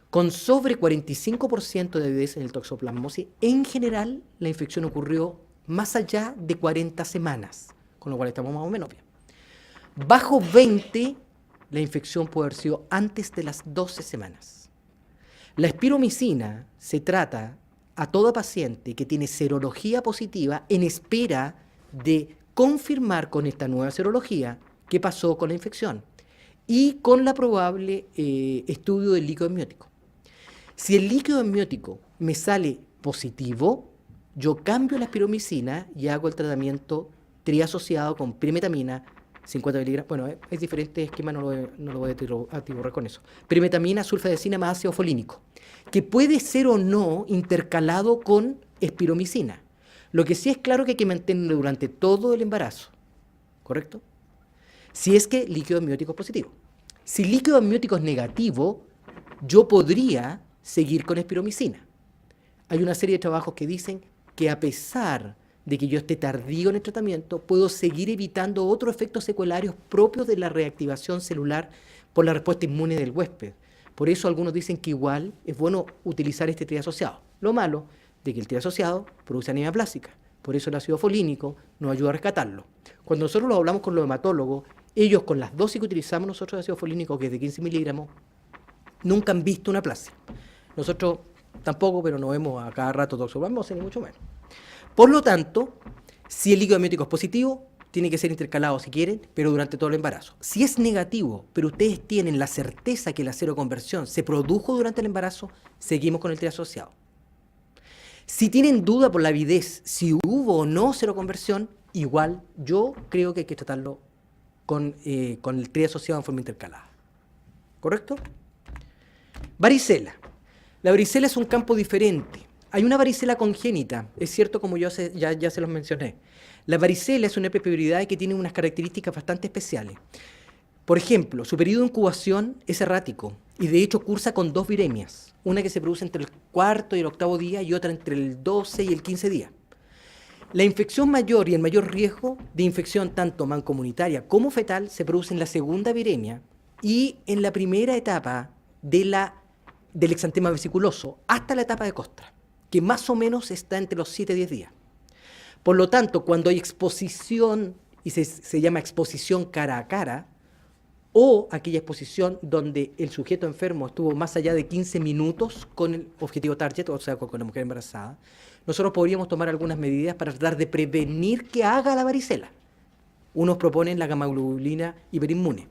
Con sobre 45% de avidez en el toxoplasmosis, en general la infección ocurrió más allá de 40 semanas, con lo cual estamos más o menos bien. Bajo 20, la infección puede haber sido antes de las 12 semanas. La espiromicina se trata a toda paciente que tiene serología positiva en espera de confirmar con esta nueva serología qué pasó con la infección y con la probable estudio del líquido amniótico. Si el líquido amniótico me sale positivo, yo cambio la espiromicina y hago el tratamiento triasociado con primetamina, 50 miligramos. Bueno, es diferente esquema, no lo voy a atiborrar con eso. Primetamina, sulfadecina más ácido folínico, que puede ser o no intercalado con espiromicina. Lo que sí es claro que hay que mantenerlo durante todo el embarazo, ¿correcto? Si es que líquido amniótico es positivo. Si líquido amniótico es negativo, yo podría seguir con espiromicina. Hay una serie de trabajos que dicen que a pesar de que yo esté tardío en el tratamiento, puedo seguir evitando otros efectos secuelarios propios de la reactivación celular por la respuesta inmune del huésped. Por eso algunos dicen que igual es bueno utilizar este triasociado. Lo malo de que el triasociado produce anemia plástica. Por eso el ácido folínico nos ayuda a rescatarlo. Cuando nosotros lo hablamos con los hematólogos, ellos con las dosis que utilizamos nosotros de ácido folínico, que es de 15 miligramos, nunca han visto una plasia. Nosotros tampoco, pero no vemos a cada rato toxoplasmosis, ni mucho menos. Por lo tanto, si el líquido amniótico es positivo, tiene que ser intercalado si quieren, pero durante todo el embarazo. Si es negativo, pero ustedes tienen la certeza que la seroconversión se produjo durante el embarazo, seguimos con el triasociado. Si tienen duda por la avidez, si hubo o no seroconversión, igual yo creo que hay que tratarlo con el triasociado en forma intercalada. ¿Correcto? Varicela. La varicela es un campo diferente. Hay una varicela congénita, es cierto, como ya se los mencioné. La varicela es una herpes viroideae que tiene unas características bastante especiales. Por ejemplo, su periodo de incubación es errático y de hecho cursa con 2 viremias, una que se produce entre el 4.º y el 8.º día y otra entre el 12 y el 15 día. La infección mayor y el mayor riesgo de infección tanto mancomunitaria como fetal se produce en la segunda viremia y en la primera etapa del exantema vesiculoso hasta la etapa de costra, que más o menos está entre los 7 y 10 días. Por lo tanto, cuando hay exposición, y se llama exposición cara a cara, o aquella exposición donde el sujeto enfermo estuvo más allá de 15 minutos con el objetivo target, o sea, con la mujer embarazada, nosotros podríamos tomar algunas medidas para tratar de prevenir que haga la varicela. Unos proponen la gamaglobulina hiperinmune.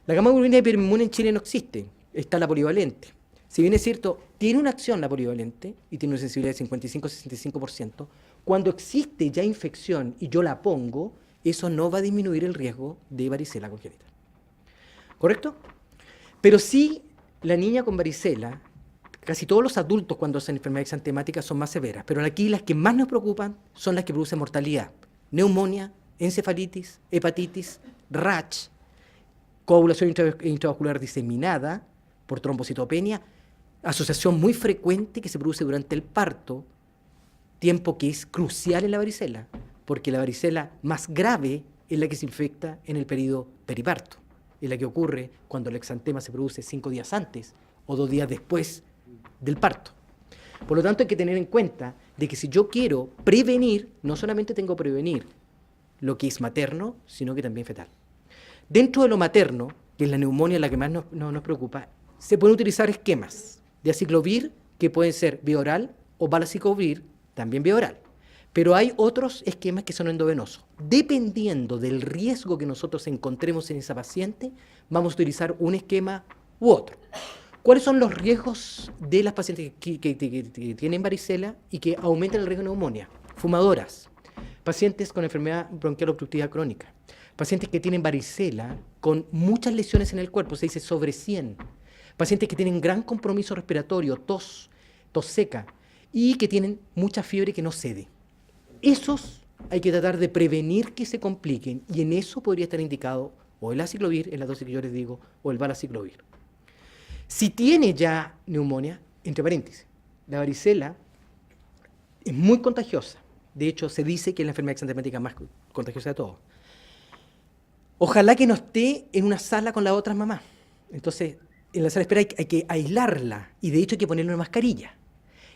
La gamaglobulina hiperinmune en Chile no existe, está la polivalente. Si bien es cierto, tiene una acción la polivalente y tiene una sensibilidad de 55-65%, cuando existe ya infección y yo la pongo, eso no va a disminuir el riesgo de varicela congénita. ¿Correcto? Pero sí, la niña con varicela, casi todos los adultos cuando hacen enfermedades exantemáticas son más severas, pero aquí las que más nos preocupan son las que producen mortalidad. Neumonía, encefalitis, hepatitis, RACH, coagulación intravascular diseminada por trombocitopenia, asociación muy frecuente que se produce durante el parto, tiempo que es crucial en la varicela, porque la varicela más grave es la que se infecta en el periodo periparto, es la que ocurre cuando el exantema se produce 5 días antes o 2 días después del parto. Por lo tanto, hay que tener en cuenta de que si yo quiero prevenir, no solamente tengo que prevenir lo que es materno, sino que también fetal. Dentro de lo materno, que es la neumonía la que más nos preocupa, se pueden utilizar esquemas de aciclovir, que pueden ser vía oral, o valaciclovir, también vía oral. Pero hay otros esquemas que son endovenosos. Dependiendo del riesgo que nosotros encontremos en esa paciente, vamos a utilizar un esquema u otro. ¿Cuáles son los riesgos de las pacientes que tienen varicela y que aumentan el riesgo de neumonía? Fumadoras, pacientes con enfermedad bronquial obstructiva crónica, pacientes que tienen varicela con muchas lesiones en el cuerpo, se dice sobre 100, pacientes que tienen gran compromiso respiratorio, tos seca, y que tienen mucha fiebre que no cede. Esos hay que tratar de prevenir que se compliquen, y en eso podría estar indicado o el aciclovir, en la dosis que yo les digo, o el valaciclovir. Si tiene ya neumonía, entre paréntesis, la varicela es muy contagiosa. De hecho, se dice que es la enfermedad exantemática más contagiosa de todos. Ojalá que no esté en una sala con las otras mamás. Entonces, en la sala de espera hay que aislarla, y de hecho hay que ponerle una mascarilla.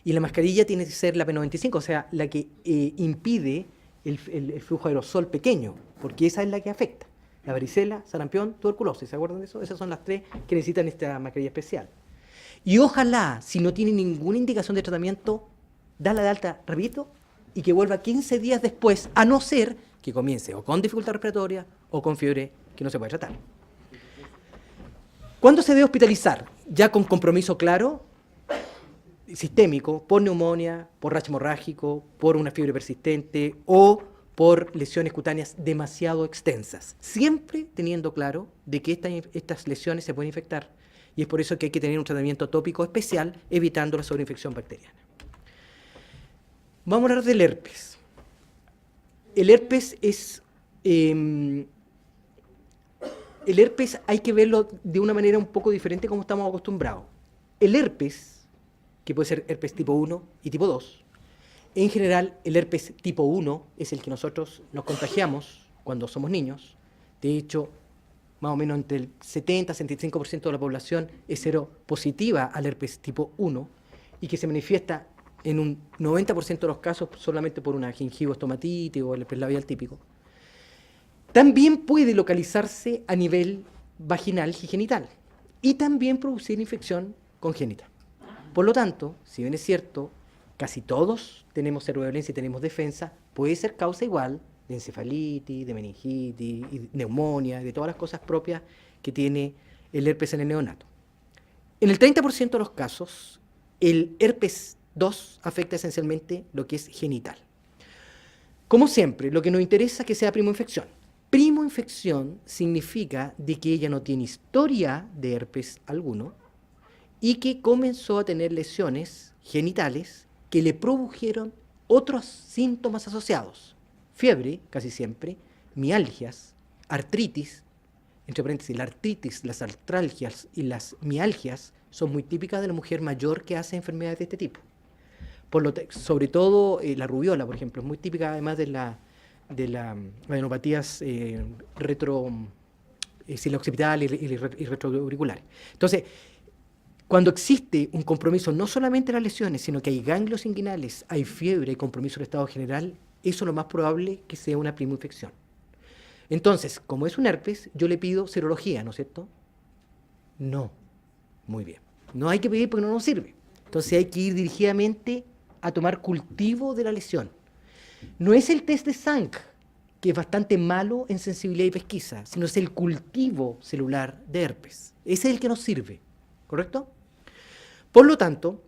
Y la mascarilla tiene que ser la P95, o sea, la que impide el flujo aerosol pequeño, porque esa es la que afecta. La varicela, sarampión, tuberculosis, ¿se acuerdan de eso? Esas son las 3 que necesitan esta mascarilla especial. Y ojalá, si no tiene ninguna indicación de tratamiento, darla de alta rapidito y que vuelva 15 días después, a no ser que comience o con dificultad respiratoria o con fiebre que no se puede tratar. ¿Cuándo se debe hospitalizar? Ya con compromiso claro, sistémico, por neumonía, por rash hemorrágico, por una fiebre persistente o por lesiones cutáneas demasiado extensas. Siempre teniendo claro de que estas lesiones se pueden infectar, y es por eso que hay que tener un tratamiento tópico especial evitando la sobreinfección bacteriana. Vamos a hablar del herpes. El herpes el herpes hay que verlo de una manera un poco diferente como estamos acostumbrados. El herpes, que puede ser herpes tipo 1 y tipo 2, en general el herpes tipo 1 es el que nosotros nos contagiamos cuando somos niños. De hecho, más o menos entre el 70-75% de la población es seropositiva al herpes tipo 1 y que se manifiesta en un 90% de los casos solamente por una gingivostomatitis o el herpes labial típico. También puede localizarse a nivel vaginal y genital y también producir infección congénita. Por lo tanto, si bien es cierto, casi todos tenemos serovalencia y tenemos defensa, puede ser causa igual de encefalitis, de meningitis, y neumonía, de todas las cosas propias que tiene el herpes en el neonato. En el 30% de los casos, el herpes 2 afecta esencialmente lo que es genital. Como siempre, lo que nos interesa es que sea primoinfección. Primoinfección significa de que ella no tiene historia de herpes alguno y que comenzó a tener lesiones genitales que le produjeron otros síntomas asociados. Fiebre, casi siempre, mialgias, artritis, entre paréntesis, la artritis, las artralgias y las mialgias son muy típicas de la mujer mayor que hace enfermedades de este tipo. Sobre todo la rubiola, por ejemplo, es muy típica además de las adenopatías occipital y retroauriculares. Entonces, cuando existe un compromiso no solamente en las lesiones, sino que hay ganglios inguinales, hay fiebre, hay compromiso del estado general, eso es lo más probable que sea una primoinfección. Entonces, como es un herpes, yo le pido serología, ¿no es cierto? No. Muy bien. No hay que pedir porque no nos sirve. Entonces hay que ir dirigidamente a tomar cultivo de la lesión. No es el test de Zank, que es bastante malo en sensibilidad y pesquisa, sino es el cultivo celular de herpes. Ese es el que nos sirve, ¿correcto? Por lo tanto,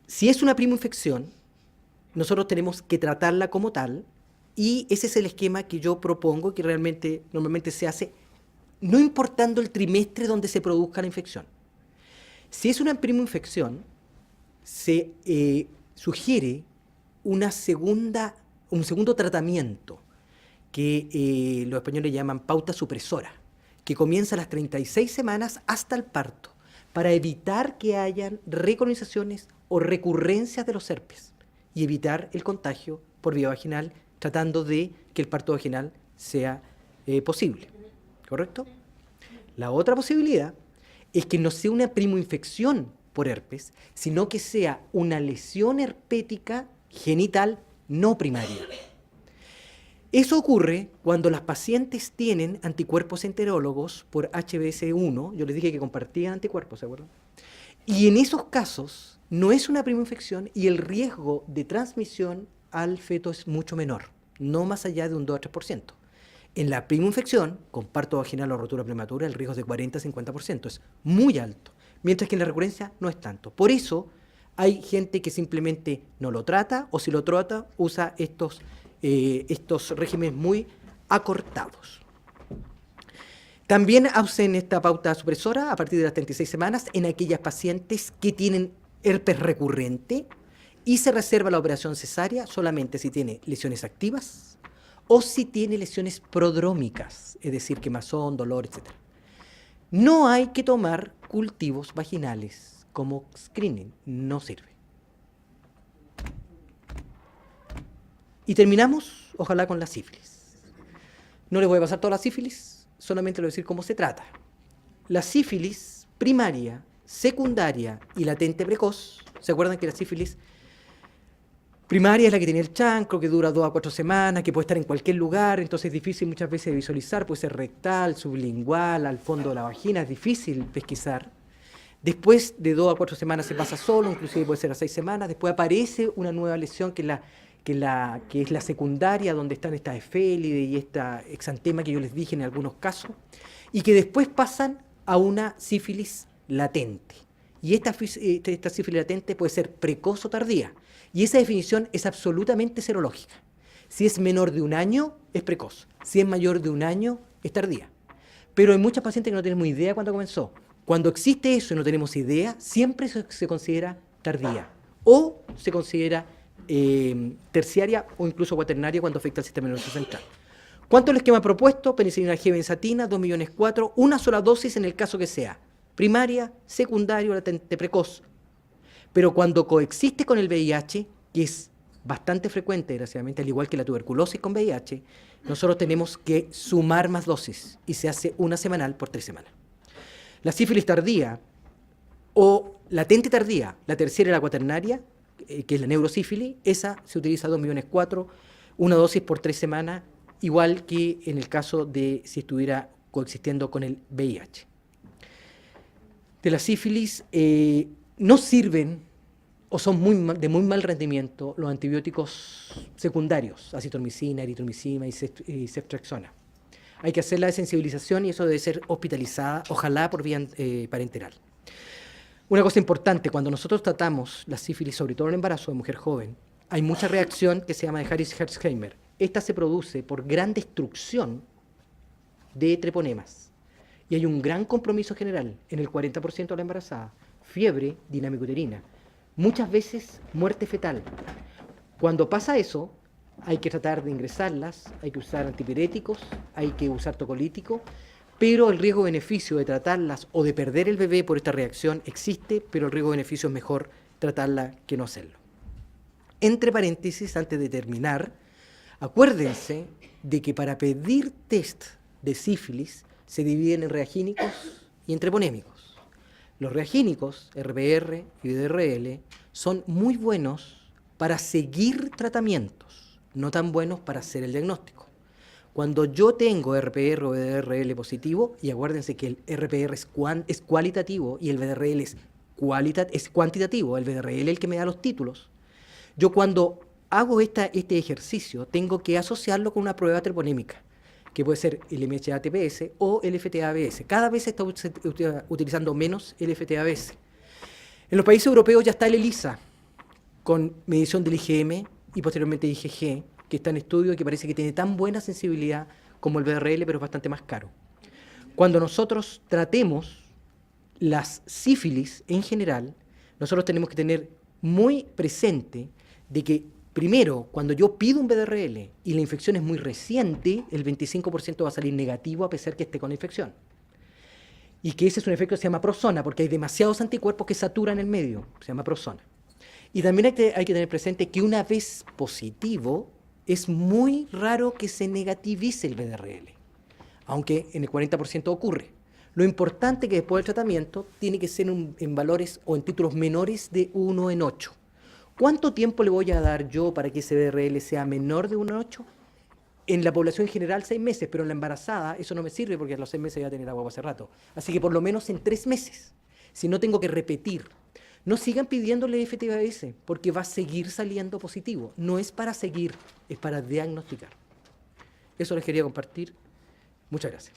si es una primoinfección, nosotros tenemos que tratarla como tal, y ese es el esquema que yo propongo, que realmente normalmente se hace, no importando el trimestre donde se produzca la infección. Si es una primoinfección, se sugiere un segundo tratamiento que los españoles llaman pauta supresora, que comienza a las 36 semanas hasta el parto, para evitar que hayan recolonizaciones o recurrencias de los herpes y evitar el contagio por vía vaginal, tratando de que el parto vaginal sea posible, ¿correcto? La otra posibilidad es que no sea una primoinfección por herpes, sino que sea una lesión herpética genital no primaria. Eso ocurre cuando las pacientes tienen anticuerpos enterólogos por HBsA1, yo les dije que compartían anticuerpos, ¿se acuerdan? Y en esos casos no es una primoinfección y el riesgo de transmisión al feto es mucho menor, no más allá de un 2 a 3%. En la primoinfección, con parto vaginal o rotura prematura, el riesgo es de 40 a 50%, es muy alto, mientras que en la recurrencia no es tanto. Por eso hay gente que simplemente no lo trata, o si lo trata, usa estos regímenes muy acortados. También hacen esta pauta supresora a partir de las 36 semanas en aquellas pacientes que tienen herpes recurrente y se reserva la operación cesárea solamente si tiene lesiones activas o si tiene lesiones prodrómicas, es decir, quemazón, dolor, etc. No hay que tomar cultivos vaginales como screening, no sirve. Y terminamos, ojalá, con la sífilis. No les voy a pasar toda la sífilis, solamente les voy a decir cómo se trata. La sífilis primaria, secundaria y latente precoz, ¿se acuerdan que la sífilis primaria es la que tiene el chancro, que dura 2 a 4 semanas, que puede estar en cualquier lugar, entonces es difícil muchas veces de visualizar, puede ser rectal, sublingual, al fondo de la vagina, es difícil pesquisar. Después de 2 a 4 semanas se pasa solo, inclusive puede ser a 6 semanas, después aparece una nueva lesión que es la secundaria, donde están estas efélides y esta exantema que yo les dije en algunos casos, y que después pasan a una sífilis latente. Y esta sífilis latente puede ser precoz o tardía, y esa definición es absolutamente serológica. Si es menor de 1 año, es precoz. Si es mayor de 1 año, es tardía. Pero hay muchas pacientes que no tenemos idea cuándo comenzó. Cuando existe eso y no tenemos idea, siempre se considera tardía, o se considera terciaria o incluso cuaternaria cuando afecta al sistema nervioso central. ¿Cuánto es el esquema propuesto? Penicilina G benzatina, 2,4 millones, una sola dosis en el caso que sea primaria, secundaria o latente precoz. Pero cuando coexiste con el VIH, que es bastante frecuente, desgraciadamente, al igual que la tuberculosis con VIH, nosotros tenemos que sumar más dosis y se hace una semanal por 3 semanas. La sífilis tardía o latente tardía, la terciaria y la cuaternaria, que es la neurosífilis, esa se utiliza 2,4 millones, una dosis por 3 semanas, igual que en el caso de si estuviera coexistiendo con el VIH. De la sífilis no sirven o son de muy mal rendimiento los antibióticos secundarios, acitromicina, eritromicina y ceftriaxona. Hay que hacer la desensibilización y eso debe ser hospitalizada, ojalá por vía parenteral. Una cosa importante, cuando nosotros tratamos la sífilis, sobre todo en el embarazo de mujer joven, hay mucha reacción que se llama de Harris-Herxheimer. Esta se produce por gran destrucción de treponemas. Y hay un gran compromiso general en el 40% de la embarazada. Fiebre dinámico uterina, muchas veces muerte fetal. Cuando pasa eso, hay que tratar de ingresarlas, hay que usar antipiréticos, hay que usar tocolítico, pero el riesgo-beneficio de tratarlas o de perder el bebé por esta reacción existe, pero el riesgo-beneficio es mejor tratarla que no hacerlo. Entre paréntesis, antes de terminar, acuérdense de que para pedir test de sífilis se dividen en reagínicos y en treponémicos. Los reagínicos, RPR y VDRL, son muy buenos para seguir tratamientos, no tan buenos para hacer el diagnóstico. Cuando yo tengo RPR o VDRL positivo, y acuérdense que el RPR es cualitativo y el VDRL es cuantitativo, el VDRL es el que me da los títulos, yo cuando hago este ejercicio tengo que asociarlo con una prueba treponémica, que puede ser el MHA-TPS o el FTA-ABS. Cada vez se está utilizando menos el FTA-ABS. En los países europeos ya está el ELISA, con medición del IgM y posteriormente IgG, que está en estudio y que parece que tiene tan buena sensibilidad como el VDRL, pero es bastante más caro. Cuando nosotros tratemos las sífilis en general, nosotros tenemos que tener muy presente de que, primero, cuando yo pido un VDRL y la infección es muy reciente, el 25% va a salir negativo a pesar que esté con infección. Y que ese es un efecto que se llama prozona, porque hay demasiados anticuerpos que saturan el medio, se llama prozona. Y también hay que tener presente que una vez positivo, es muy raro que se negativice el VDRL, aunque en el 40% ocurre. Lo importante es que después del tratamiento tiene que ser en valores o en títulos menores de 1 en 8. ¿Cuánto tiempo le voy a dar yo para que ese VDRL sea menor de 1 en 8? En la población en general 6 meses, pero en la embarazada eso no me sirve porque a los 6 meses ya tener agua hace rato. Así que por lo menos en 3 meses, si no tengo que repetir. No sigan pidiéndole FTA-ABS porque va a seguir saliendo positivo. No es para seguir, es para diagnosticar. Eso les quería compartir. Muchas gracias.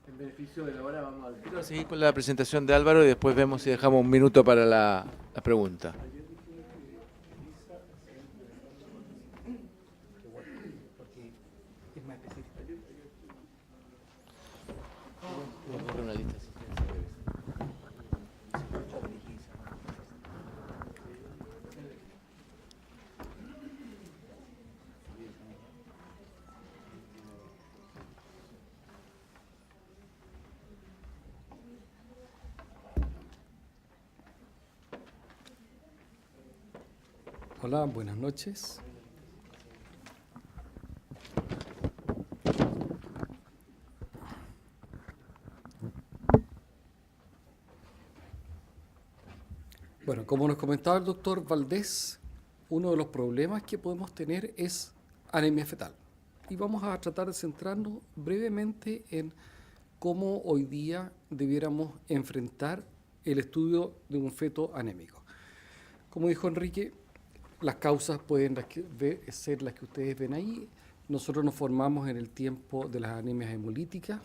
En beneficio de la hora vamos a seguir con la presentación de Álvaro y después vemos si dejamos un minuto para la pregunta. Hola, buenas noches. Bueno, como nos comentaba el doctor Valdés, uno de los problemas que podemos tener es anemia fetal. Y vamos a tratar de centrarnos brevemente en cómo hoy día debiéramos enfrentar el estudio de un feto anémico. Como dijo Enrique, las causas pueden ser las que ustedes ven ahí. Nosotros nos formamos en el tiempo de las anemias hemolíticas,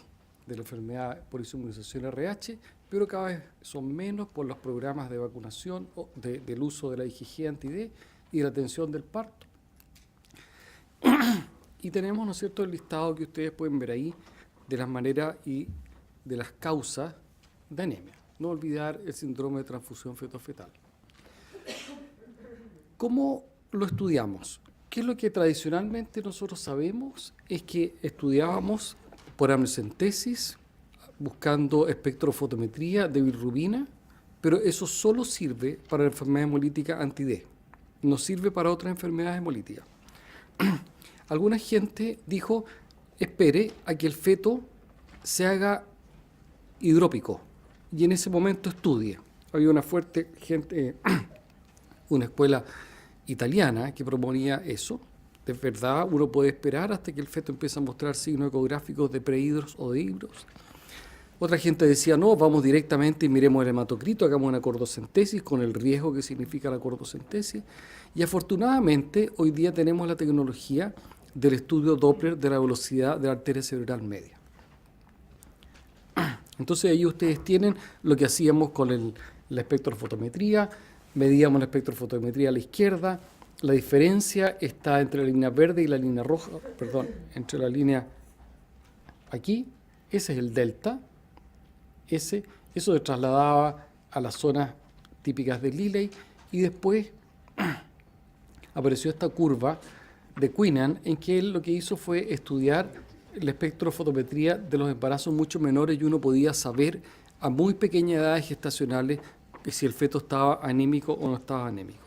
de la enfermedad por inmunización RH, pero cada vez son menos por los programas de vacunación, del uso de la IgG anti-D y de la atención del parto. Y tenemos, ¿no es cierto?, el listado que ustedes pueden ver ahí de las maneras y de las causas de anemia. No olvidar el síndrome de transfusión feto-fetal. ¿Cómo lo estudiamos? ¿Qué es lo que tradicionalmente nosotros sabemos? Es que estudiábamos por amniocentesis, buscando espectrofotometría de bilirrubina, pero eso solo sirve para la enfermedad hemolítica anti-D, no sirve para otras enfermedades hemolíticas. Alguna gente dijo, espere a que el feto se haga hidrópico y en ese momento estudie. Había una fuerte gente, una escuela italiana que proponía eso. De verdad, uno puede esperar hasta que el feto empiece a mostrar signos ecográficos de prehidros o de hidros. Otra gente decía, no, vamos directamente y miremos el hematocrito, hagamos una cordocentesis con el riesgo que significa la cordocentesis. Y afortunadamente, hoy día tenemos la tecnología del estudio Doppler de la velocidad de la arteria cerebral media. Entonces, ahí ustedes tienen lo que hacíamos con la espectrofotometría, medíamos la espectrofotometría a la izquierda, La diferencia está entre la línea verde y la línea roja, perdón, entre la línea aquí, ese es el delta, eso se trasladaba a las zonas típicas de Liley, y después apareció esta curva de Queenan, en que él lo que hizo fue estudiar la espectrofotometría de los embarazos mucho menores, y uno podía saber a muy pequeñas edades gestacionales si el feto estaba anémico o no estaba anémico.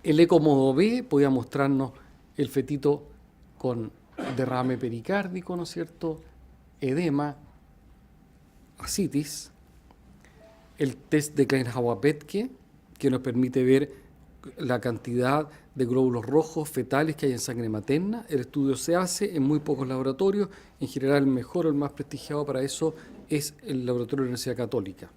El ecomodo B podía mostrarnos el fetito con derrame pericárdico, ¿no es cierto?, edema, ascitis. El test de Klein-Hauer-Bethke, que nos permite ver la cantidad de glóbulos rojos fetales que hay en sangre materna. El estudio se hace en muy pocos laboratorios. En general, el mejor o el más prestigiado para eso es el laboratorio de la Universidad Católica.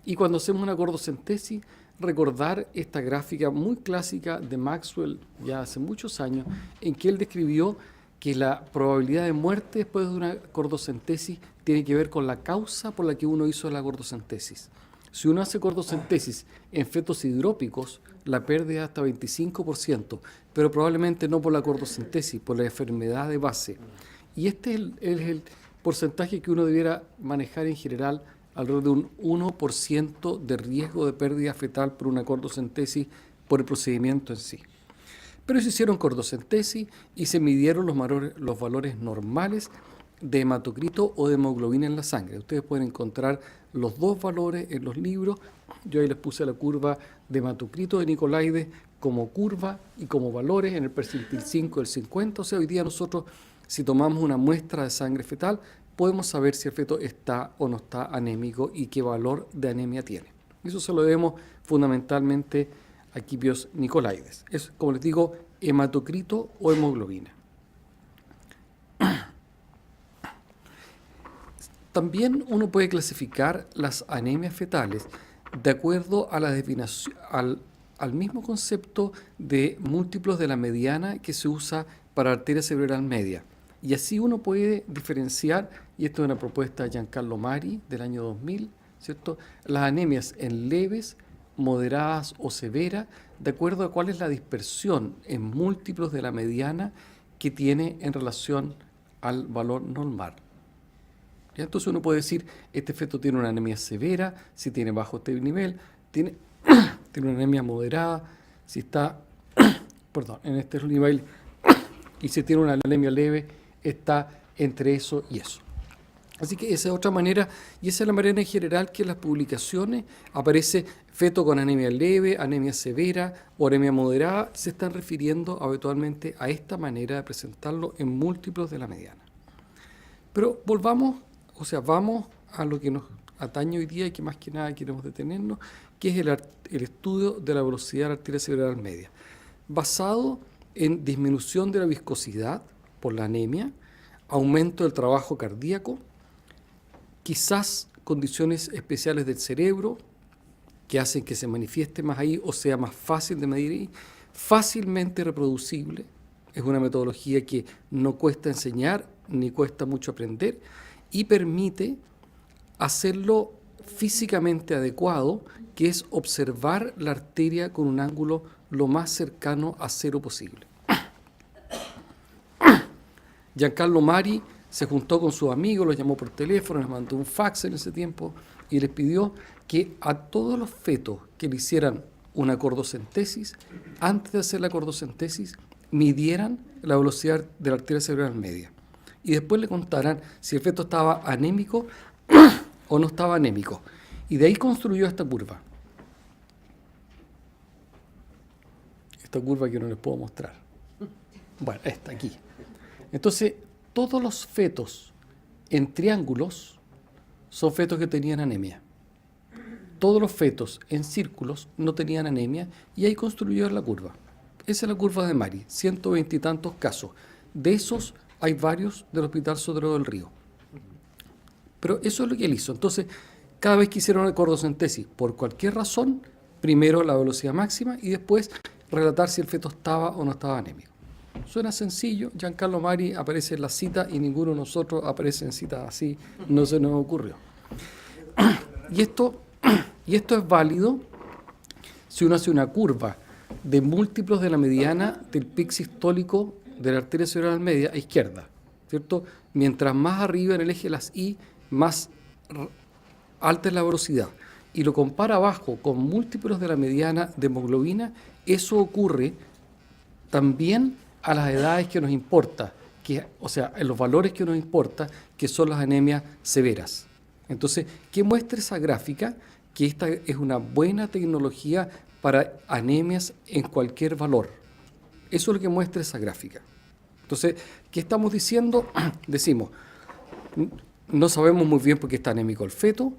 Y cuando hacemos una gordocentesis, recordar esta gráfica muy clásica de Maxwell, ya hace muchos años, en que él describió que la probabilidad de muerte después de una gordocentesis tiene que ver con la causa por la que uno hizo la gordocentesis. Si uno hace gordocentesis en fetos hidrópicos, la pérdida es hasta 25%, pero probablemente no por la gordocentesis, por la enfermedad de base. Y este es el porcentaje que uno debiera manejar en general, alrededor de un 1% de riesgo de pérdida fetal por una gordocentesis por el procedimiento en sí. Pero se hicieron gordocentesis y se midieron los valores normales de hematocrito o de hemoglobina en la sangre. Ustedes pueden encontrar los dos valores en los libros. Yo ahí les puse la curva de hematocrito de Nicolaides como curva y como valores en el percentil 5 del 50. O sea, hoy día nosotros, si tomamos una muestra de sangre fetal, podemos saber si el feto está o no está anémico y qué valor de anemia tiene. Eso se lo debemos fundamentalmente a Kipios Nicolaides. Es, como les digo, hematocrito o hemoglobina. También uno puede clasificar las anemias fetales de acuerdo a la definición, al mismo concepto de múltiplos de la mediana que se usa para arteria cerebral media. Y así uno puede diferenciar, y esto es una propuesta de Giancarlo Mari del año 2000, ¿cierto?, las anemias en leves, moderadas o severas, de acuerdo a cuál es la dispersión en múltiplos de la mediana que tiene en relación al valor normal. ¿Ya? Entonces uno puede decir, este feto tiene una anemia severa, si tiene bajo este nivel, tiene una anemia moderada, si está en este nivel, y si tiene una anemia leve, está entre eso y eso. Así que esa es otra manera, y esa es la manera en general que en las publicaciones aparece feto con anemia leve, anemia severa o anemia moderada, se están refiriendo habitualmente a esta manera de presentarlo en múltiplos de la mediana. Pero vamos a lo que nos atañe hoy día y que más que nada queremos detenernos, que es el estudio de la velocidad de la arteria cerebral media, basado en disminución de la viscosidad por la anemia, aumento del trabajo cardíaco, quizás condiciones especiales del cerebro que hacen que se manifieste más ahí o sea más fácil de medir ahí, fácilmente reproducible, es una metodología que no cuesta enseñar ni cuesta mucho aprender y permite hacerlo físicamente adecuado, que es observar la arteria con un ángulo lo más cercano a cero posible. Giancarlo Mari se juntó con sus amigos, los llamó por teléfono, les mandó un fax en ese tiempo y les pidió que a todos los fetos que le hicieran una gordocentesis, antes de hacer la gordocentesis, midieran la velocidad de la arteria cerebral media. Y después le contaran si el feto estaba anémico o no estaba anémico. Y de ahí construyó esta curva. Esta curva que no les puedo mostrar. Bueno, esta aquí. Entonces, todos los fetos en triángulos son fetos que tenían anemia. Todos los fetos en círculos no tenían anemia y ahí construyó la curva. Esa es la curva de Mari, 120 y tantos casos. De esos hay varios del Hospital Sotero del Río. Pero eso es lo que él hizo. Entonces, cada vez que hicieron una gordocentesis, por cualquier razón, primero la velocidad máxima y después relatar si el feto estaba o no estaba anémico. Suena sencillo, Giancarlo Mari aparece en la cita y ninguno de nosotros aparece en citas así, no se nos ocurrió. Y esto es válido si uno hace una curva de múltiplos de la mediana del pic sistólico de la arteria cerebral media a izquierda, ¿cierto? Mientras más arriba en el eje de las I, más alta es la velocidad. Y lo compara abajo con múltiplos de la mediana de hemoglobina, eso ocurre también a las edades que nos importa, o sea, en los valores que nos importa, que son las anemias severas. Entonces, ¿qué muestra esa gráfica? Que esta es una buena tecnología para anemias en cualquier valor. Eso es lo que muestra esa gráfica. Entonces, ¿qué estamos diciendo? Decimos, no sabemos muy bien por qué está anémico el feto,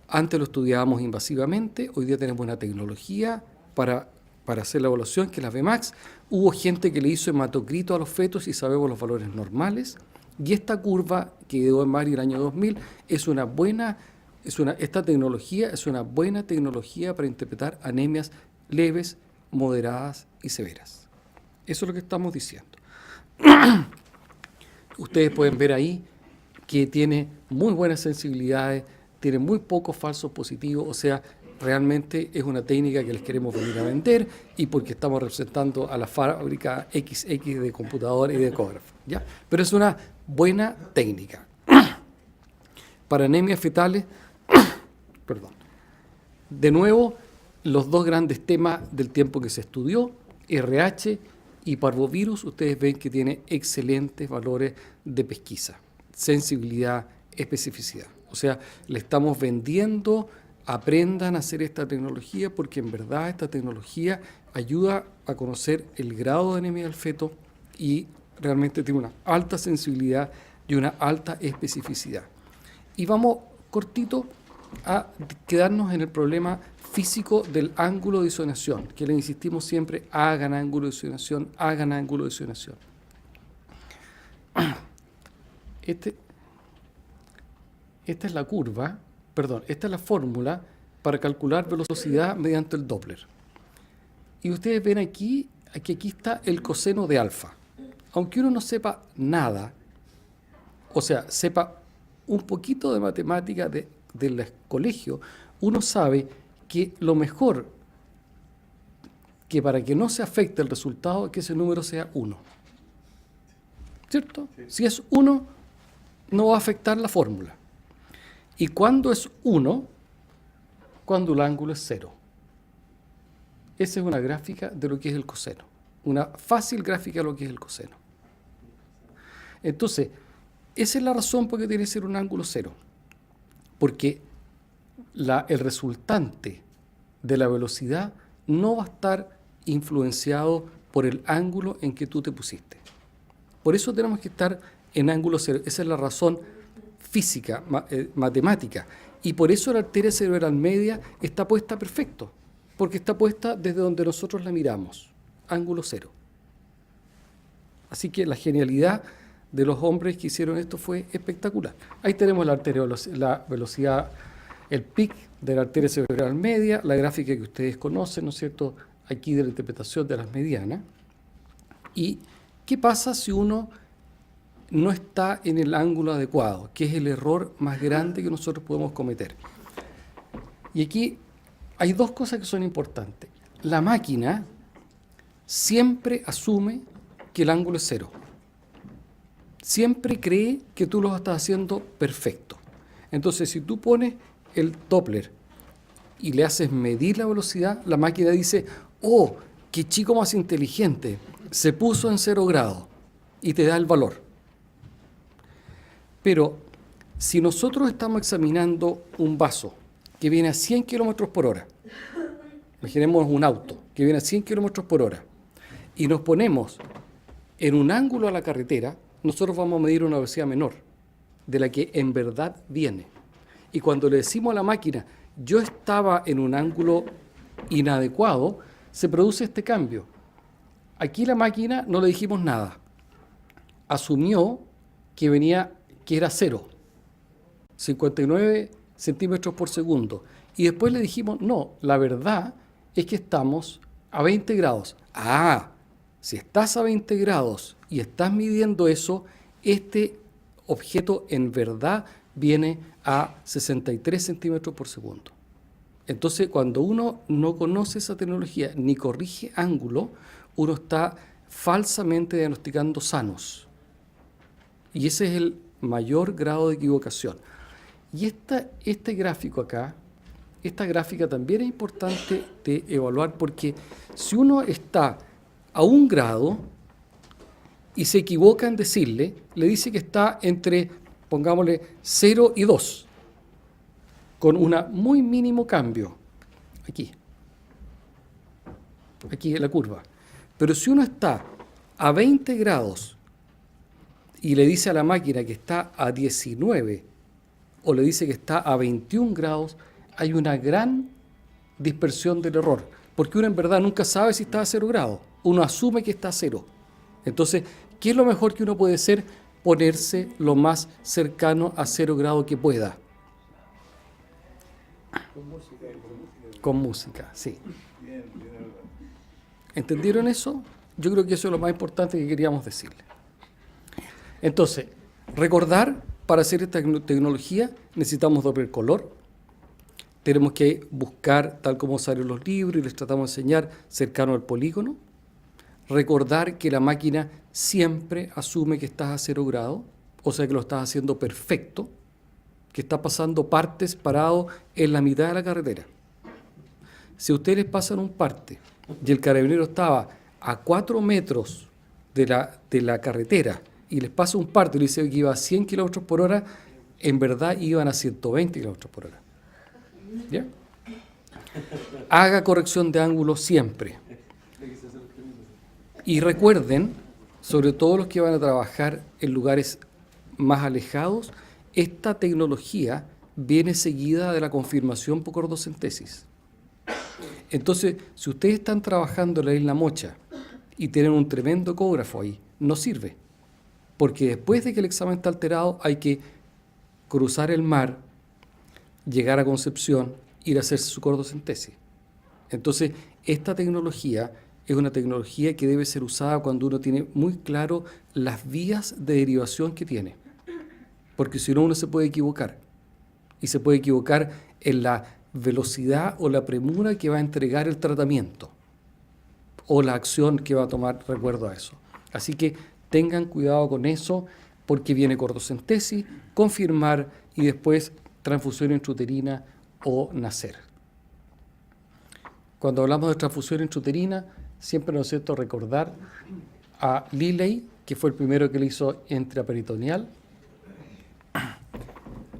antes lo estudiábamos invasivamente, hoy día tenemos una tecnología para hacer la evaluación, que es la Vmax. Hubo gente que le hizo hematocrito a los fetos y sabemos los valores normales. Y esta curva, que quedó en Mari el año 2000, esta tecnología es una buena tecnología para interpretar anemias leves, moderadas y severas. Eso es lo que estamos diciendo. Ustedes pueden ver ahí que tiene muy buenas sensibilidades, tiene muy pocos falsos positivos, o sea, realmente es una técnica que les queremos venir a vender y porque estamos representando a la fábrica XX de computadores y de ecógrafos, ¿ya? Pero es una buena técnica. Para anemias fetales, perdón. De nuevo, los dos grandes temas del tiempo que se estudió, RH y parvovirus, ustedes ven que tiene excelentes valores de pesquisa, sensibilidad, especificidad. O sea, le estamos vendiendo, aprendan a hacer esta tecnología porque en verdad esta tecnología ayuda a conocer el grado de anemia del feto y realmente tiene una alta sensibilidad y una alta especificidad. Y vamos cortito a quedarnos en el problema físico del ángulo de disonación, que le insistimos siempre, hagan ángulo de disonación, hagan ángulo de disonación. Esta es la curva, esta es la fórmula para calcular velocidad mediante el Doppler. Y ustedes ven aquí está el coseno de alfa. Aunque uno no sepa nada, o sea, sepa un poquito de matemática del colegio, uno sabe que lo mejor que para que no se afecte el resultado es que ese número sea 1. ¿Cierto? Sí. Si es 1, no va a afectar la fórmula. ¿Y cuándo es 1? Cuando el ángulo es 0. Esa es una gráfica de lo que es el coseno. Una fácil gráfica de lo que es el coseno. Entonces, esa es la razón por qué tiene que ser un ángulo 0. Porque el resultante de la velocidad no va a estar influenciado por el ángulo en que tú te pusiste. Por eso tenemos que estar en ángulo 0. Esa es la razón física, matemática. Y por eso la arteria cerebral media está puesta perfecto, porque está puesta desde donde nosotros la miramos, ángulo 0. Así que la genialidad de los hombres que hicieron esto fue espectacular. Ahí tenemos la velocidad, el pic de la arteria cerebral media, la gráfica que ustedes conocen, ¿no es cierto?, aquí de la interpretación de las medianas. ¿Y qué pasa si uno no está en el ángulo adecuado, que es el error más grande que nosotros podemos cometer? Y aquí hay dos cosas que son importantes. La máquina siempre asume que el ángulo es 0. Siempre cree que tú lo estás haciendo perfecto. Entonces, si tú pones el Doppler y le haces medir la velocidad, la máquina dice, oh, qué chico más inteligente, se puso en 0 grados y te da el valor. Pero si nosotros estamos examinando un vaso que viene a 100 kilómetros por hora, imaginemos un auto que viene a 100 kilómetros por hora, y nos ponemos en un ángulo a la carretera, nosotros vamos a medir una velocidad menor de la que en verdad viene. Y cuando le decimos a la máquina, yo estaba en un ángulo inadecuado, se produce este cambio. Aquí la máquina no le dijimos nada. Asumió que era 0, 59 centímetros por segundo. Y después le dijimos, no, la verdad es que estamos a 20 grados. Ah, si estás a 20 grados y estás midiendo eso, este objeto en verdad viene a 63 centímetros por segundo. Entonces, cuando uno no conoce esa tecnología ni corrige ángulo, uno está falsamente diagnosticando sanos. Y ese es el mayor grado de equivocación. Y este gráfico acá, esta gráfica también es importante de evaluar, porque si uno está a 1 grado y se equivoca en decirle, le dice que está entre, pongámosle, 0 y 2, con un muy mínimo cambio, aquí en la curva. Pero si uno está a 20 grados y le dice a la máquina que está a 19 o le dice que está a 21 grados, hay una gran dispersión del error, porque uno en verdad nunca sabe si está a 0 grados, uno asume que está a 0. Entonces, ¿qué es lo mejor que uno puede hacer? Ponerse lo más cercano a 0 grados que pueda. Con música, sí. ¿Entendieron eso? Yo creo que eso es lo más importante que queríamos decirle. Entonces, recordar, para hacer esta tecnología necesitamos doppler color. Tenemos que buscar, tal como salen los libros y les tratamos de enseñar, cercano al polígono. Recordar que la máquina siempre asume que estás a 0 grados, o sea que lo estás haciendo perfecto, que está pasando partes parado en la mitad de la carretera. Si ustedes pasan un parte y el carabinero estaba a 4 metros de la carretera y les pasa un parte y le dice que iba a 100 kilómetros por hora, en verdad iban a 120 kilómetros por hora. ¿Ya? Haga corrección de ángulo siempre. Y recuerden, sobre todo los que van a trabajar en lugares más alejados, esta tecnología viene seguida de la confirmación por cordocentesis. Entonces, si ustedes están trabajando en la Isla Mocha y tienen un tremendo ecógrafo ahí, no sirve. Porque después de que el examen está alterado, hay que cruzar el mar, llegar a Concepción, ir a hacerse su cordocentesis. Entonces, esta tecnología es una tecnología que debe ser usada cuando uno tiene muy claro las vías de derivación que tiene. Porque si no, uno se puede equivocar. Y se puede equivocar en la velocidad o la premura que va a entregar el tratamiento o la acción que va a tomar recuerdo a eso. Así que tengan cuidado con eso, porque viene cordocentesis, confirmar y después transfusión intrauterina o nacer. Cuando hablamos de transfusión intrauterina, siempre nos es cierto recordar a Liley, que fue el primero que le hizo intraperitoneal,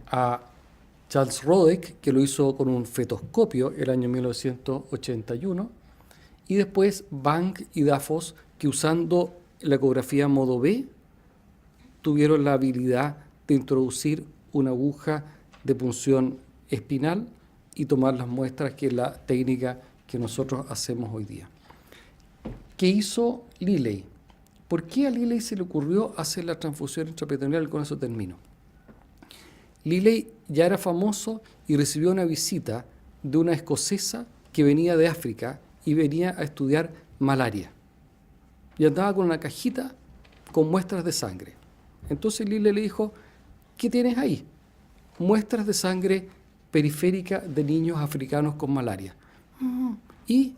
a Charles Rodek, que lo hizo con un fetoscopio el año 1981, y después Bank y Dafos, que usando la ecografía modo B, tuvieron la habilidad de introducir una aguja de punción espinal y tomar las muestras, que es la técnica que nosotros hacemos hoy día. ¿Qué hizo Liley? ¿Por qué a Liley se le ocurrió hacer la transfusión intraperitoneal? Con eso termino. Liley ya era famoso y recibió una visita de una escocesa que venía de África y venía a estudiar malaria. Y andaba con una cajita con muestras de sangre. Entonces Liley le dijo, ¿qué tienes ahí? Muestras de sangre periférica de niños africanos con malaria. Y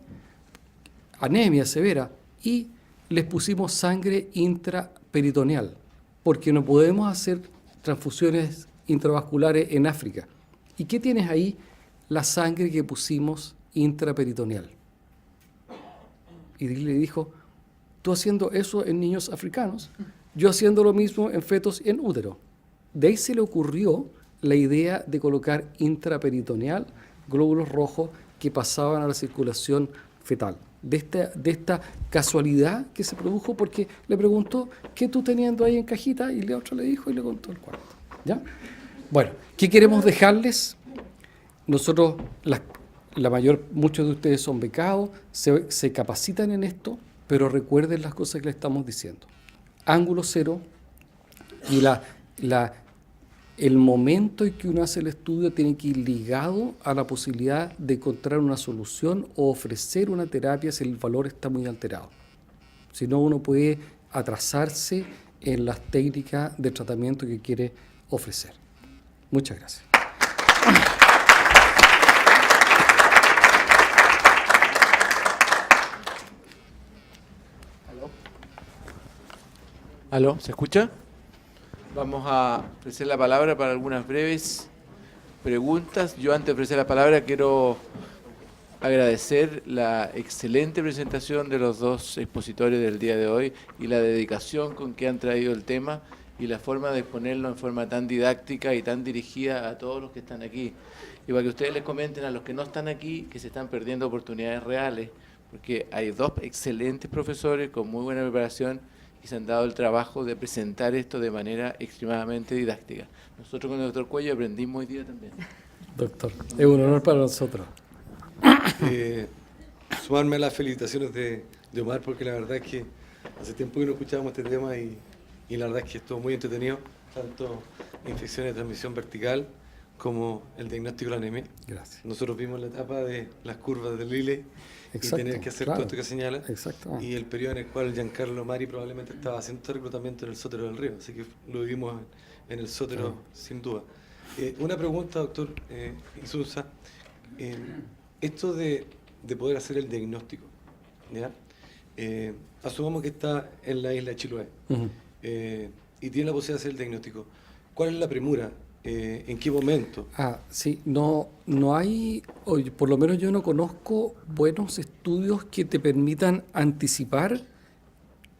anemia severa. Y les pusimos sangre intraperitoneal, porque no podemos hacer transfusiones intravasculares en África. ¿Y qué tienes ahí? La sangre que pusimos intraperitoneal. Y le dijo, tú haciendo eso en niños africanos, yo haciendo lo mismo en fetos y en útero. De ahí se le ocurrió la idea de colocar intraperitoneal glóbulos rojos que pasaban a la circulación fetal. De esta casualidad que se produjo, porque le preguntó, ¿qué tú teniendo ahí en cajita? Y la otra le dijo y le contó el cuarto. ¿Ya? Bueno, ¿qué queremos dejarles? Nosotros, muchos de ustedes son becados, se capacitan en esto, pero recuerden las cosas que le estamos diciendo. Ángulo cero y el momento en que uno hace el estudio tiene que ir ligado a la posibilidad de encontrar una solución o ofrecer una terapia si el valor está muy alterado. Si no, uno puede atrasarse en las técnicas de tratamiento que quiere ofrecer. Muchas gracias. ¿Aló? ¿Se escucha? Vamos a ofrecer la palabra para algunas breves preguntas. Yo antes de ofrecer la palabra quiero agradecer la excelente presentación de los dos expositores del día de hoy y la dedicación con que han traído el tema y la forma de exponerlo en forma tan didáctica y tan dirigida a todos los que están aquí. Y para que ustedes les comenten a los que no están aquí que se están perdiendo oportunidades reales, porque hay dos excelentes profesores con muy buena preparación y se han dado el trabajo de presentar esto de manera extremadamente didáctica. Nosotros con el doctor Cuello aprendimos hoy día también. Doctor, es un honor para nosotros. Sumarme a las felicitaciones de Omar, porque la verdad es que hace tiempo que no escuchábamos este tema y la verdad es que estuvo muy entretenido, tanto infecciones de transmisión vertical como el diagnóstico de la anemia. Gracias. Nosotros vimos la etapa de las curvas del Lille y tener que hacer claro, todo esto que señala, exactamente. y el periodo en el cual Giancarlo Mari probablemente estaba haciendo este reclutamiento en el Sótero del Río, así que lo vivimos en el Sótero sin duda. Una pregunta, doctor Insunza. Esto de poder hacer el diagnóstico, ¿ya? Asumamos que está en la isla de Chiloé y tiene la posibilidad de hacer el diagnóstico. ¿Cuál es la premura? ¿En qué momento? Sí, no hay, por lo menos yo no conozco buenos estudios que te permitan anticipar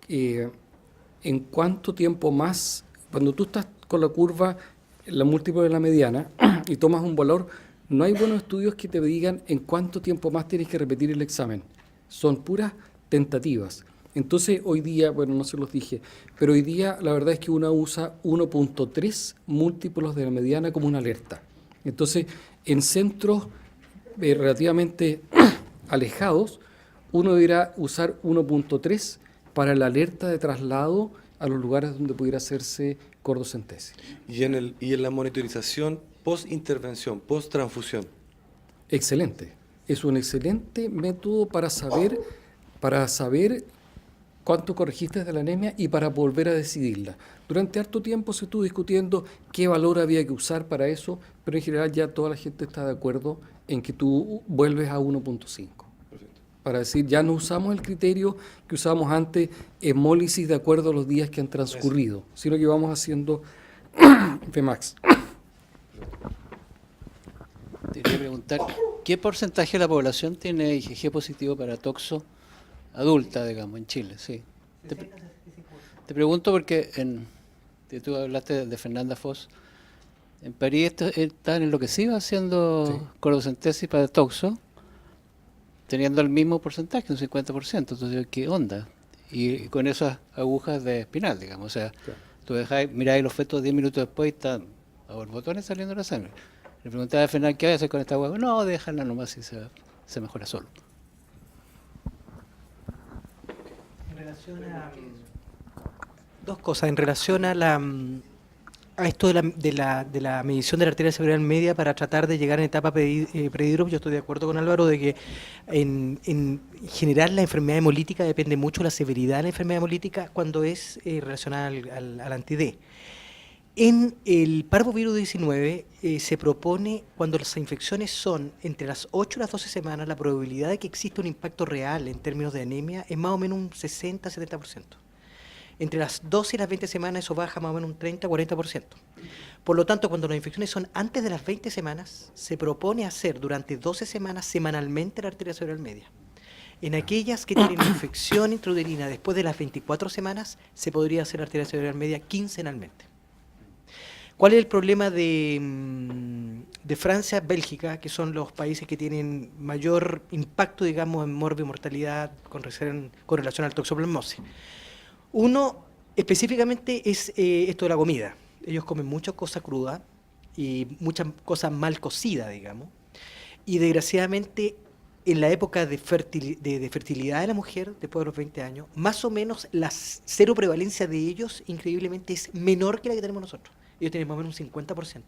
en cuánto tiempo más, cuando tú estás con la curva, la múltiplo de la mediana, y tomas un valor, no hay buenos estudios que te digan en cuánto tiempo más tienes que repetir el examen. Son puras tentativas. Entonces, hoy día, bueno, no se los dije, pero hoy día la verdad es que uno usa 1.3 múltiplos de la mediana como una alerta. Entonces, en centros relativamente alejados, uno deberá usar 1.3 para la alerta de traslado a los lugares donde pudiera hacerse cordocentesis. Y en la monitorización post-intervención, post-transfusión. Excelente. Es un excelente método para saber cuánto corregiste de la anemia y para volver a decidirla. Durante harto tiempo se estuvo discutiendo qué valor había que usar para eso, pero en general ya toda la gente está de acuerdo en que tú vuelves a 1.5. Para decir, ya no usamos el criterio que usábamos antes, hemólisis de acuerdo a los días que han transcurrido, sino que vamos haciendo Fmax. Te quería preguntar, ¿qué porcentaje de la población tiene IgG positivo para toxo adulta, digamos, en Chile? Sí. Te pregunto porque tú hablaste de Fernanda Foss. En París están enloquecidos haciendo cordocentesis para toxo, teniendo el mismo porcentaje, un 50%. Entonces, ¿qué onda? Y con esas agujas de espinal, digamos. O sea, tú miráis los fetos 10 minutos después y están a borbotones saliendo la sangre. Le preguntaba a Fernanda, ¿qué voy a hacer con esta agua? No, déjala nomás y se mejora solo. En relación a dos cosas, en relación a esto de la medición de la arteria cerebral media para tratar de llegar en etapa prehidro, yo estoy de acuerdo con Álvaro de que en general la enfermedad hemolítica depende mucho de la severidad de la enfermedad hemolítica cuando es relacionada al anti-D. En el parvovirus 19 se propone, cuando las infecciones son entre las 8 y las 12 semanas, la probabilidad de que exista un impacto real en términos de anemia es más o menos un 60-70%. Entre las 12 y las 20 semanas eso baja más o menos un 30-40%. Por lo tanto, cuando las infecciones son antes de las 20 semanas, se propone hacer durante 12 semanas semanalmente la arteria cerebral media. En aquellas que tienen infección intrauterina después de las 24 semanas, se podría hacer la arteria cerebral media quincenalmente. ¿Cuál es el problema de Francia, Bélgica, que son los países que tienen mayor impacto, digamos, en mortalidad con relación al toxoplasmosis? Uno, específicamente, es esto de la comida. Ellos comen mucha cosa cruda y muchas cosas mal cocidas, digamos. Y desgraciadamente, en la época de fertilidad de la mujer, después de los 20 años, más o menos la seroprevalencia de ellos, increíblemente, es menor que la que tenemos nosotros. Ellos tienen más o menos un 50%.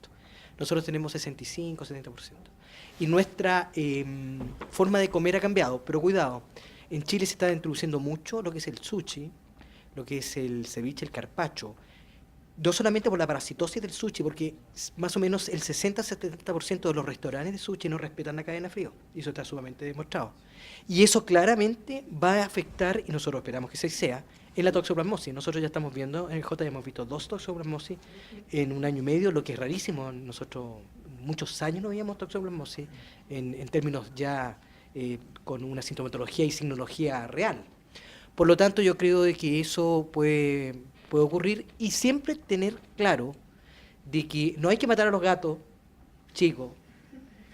Nosotros tenemos 65, 70%. Y nuestra forma de comer ha cambiado, pero cuidado. En Chile se está introduciendo mucho lo que es el sushi, lo que es el ceviche, el carpaccio. No solamente por la parasitosis del sushi, porque más o menos el 60-70% de los restaurantes de sushi no respetan la cadena frío. Y eso está sumamente demostrado. Y eso claramente va a afectar, y nosotros esperamos que así sea, es la toxoplasmosis. Nosotros ya estamos viendo, en el J ya hemos visto 2 toxoplasmosis en 1 año y medio, lo que es rarísimo. Nosotros muchos años no veíamos toxoplasmosis en términos ya con una sintomatología y signología real. Por lo tanto, yo creo de que eso puede ocurrir, y siempre tener claro de que no hay que matar a los gatos chicos,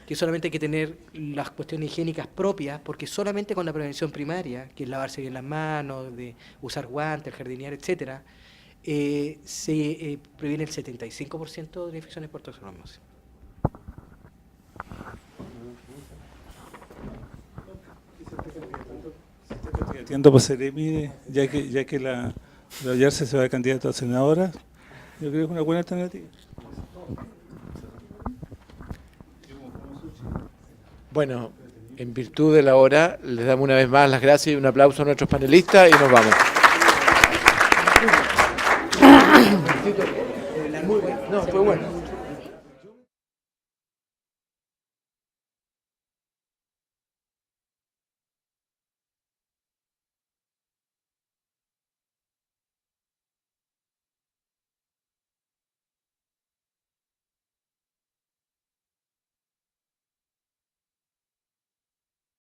que solamente hay que tener las cuestiones higiénicas propias, porque solamente con la prevención primaria, que es lavarse bien las manos, de usar guantes, jardinear, etcétera, se previene el 75% de las infecciones por toxoplasmosis. Entiendo por Seremi, ya que la Ollarse se va de candidata a senadora, yo creo que es una buena alternativa. Bueno, en virtud de la hora, les damos una vez más las gracias y un aplauso a nuestros panelistas y nos vamos. No, fue bueno.